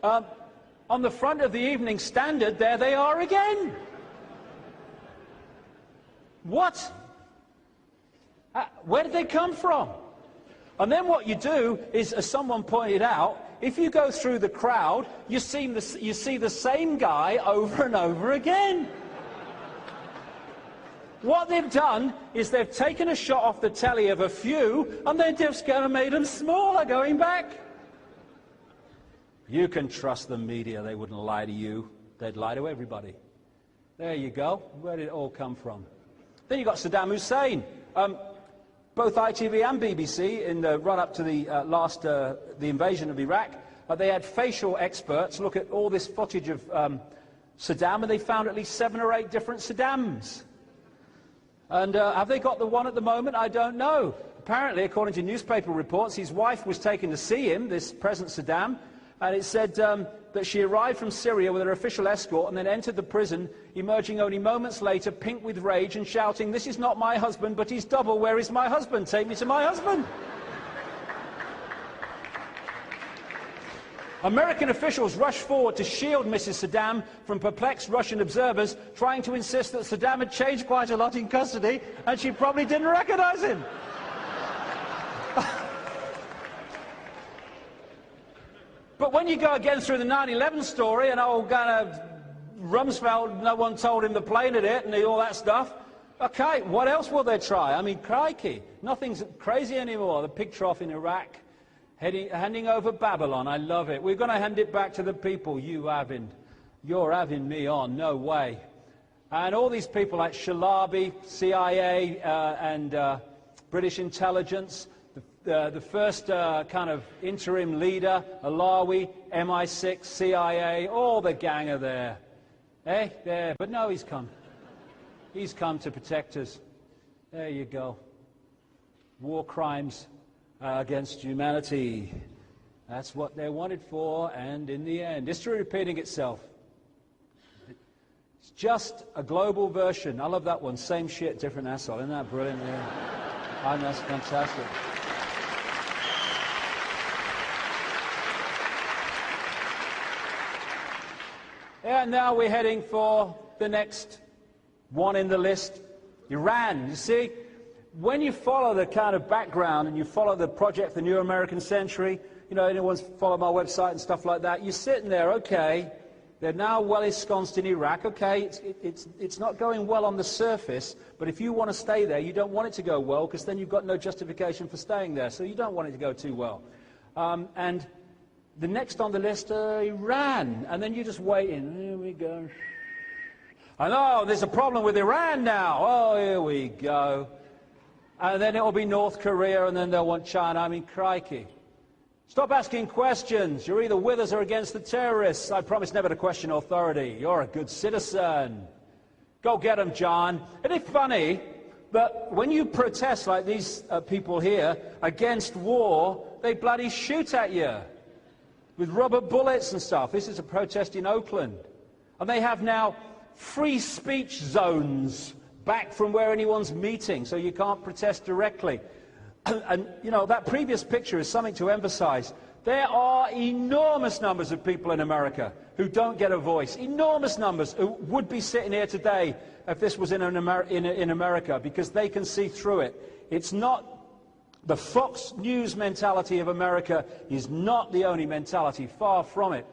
On the front of the Evening Standard, there they are again. What? Where did they come from? And then what you do is, as someone pointed out, if you go through the crowd, you see the same guy over and over again. What they've done is they've taken a shot off the telly of a few, and they're just going to make them smaller going back. You can trust the media. They wouldn't lie to you. They'd lie to everybody. There you go. Where did it all come from? Then you've got Saddam Hussein. Both ITV and BBC, in the run-up to the invasion of Iraq, they had facial experts look at all this footage of Saddam, and they found at least 7 or 8 different Saddams. And have they got the one at the moment? I don't know. Apparently, according to newspaper reports, his wife was taken to see him, this present Saddam, and it said that she arrived from Syria with her official escort and then entered the prison, emerging only moments later, pink with rage and shouting, "This is not my husband, but he's double. Where is my husband? Take me to my husband." American officials rushed forward to shield Mrs. Saddam from perplexed Russian observers, trying to insist that Saddam had changed quite a lot in custody and she probably didn't recognize him. But when you go again through the 9/11 story and old kind of Rumsfeld, no one told him the plane had hit and all that stuff, okay, what else will they try? I mean, crikey, nothing's crazy anymore. The pig trough in Iraq, handing over Babylon, I love it. We're going to hand it back to the people. You're having me on, no way. And all these people like Shalabi, CIA and British intelligence, the first kind of interim leader, Alawi, MI6, CIA, all the gang are there. Eh? There. But no, he's come. He's come to protect us. There you go. War crimes against humanity. That's what they're wanted for, and in the end, history repeating itself. It's just a global version. I love that one. Same shit, different asshole. Isn't that brilliant? Yeah. And that's fantastic. And now we're heading for the next one in the list, Iran. You see, when you follow the kind of background and you follow the project, the New American Century, you know, anyone's followed my website and stuff like that, you're sitting there, okay, they're now well ensconced in Iraq, okay, it's not going well on the surface, but if you want to stay there, you don't want it to go well, because then you've got no justification for staying there, so you don't want it to go too well. And the next on the list, Iran, and then you're just waiting, here we go. I know, there's a problem with Iran now, oh, here we go. And then it'll be North Korea, and then they'll want China. I mean, crikey. Stop asking questions. You're either with us or against the terrorists. I promise never to question authority. You're a good citizen. Go get them, John. Isn't it funny that when you protest like these people here against war, they bloody shoot at you with rubber bullets and stuff? This is a protest in Oakland. And they have now free speech zones back from where anyone's meeting, so you can't protest directly. And, you know, that previous picture is something to emphasize. There are enormous numbers of people in America who don't get a voice. Enormous numbers who would be sitting here today if this was in America, because they can see through it. It's not the Fox News mentality of America is not the only mentality, far from it.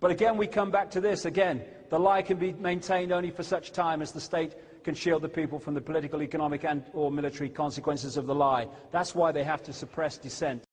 But again, we come back to this again. The lie can be maintained only for such time as the state can shield the people from the political, economic and or military consequences of the lie. That's why they have to suppress dissent.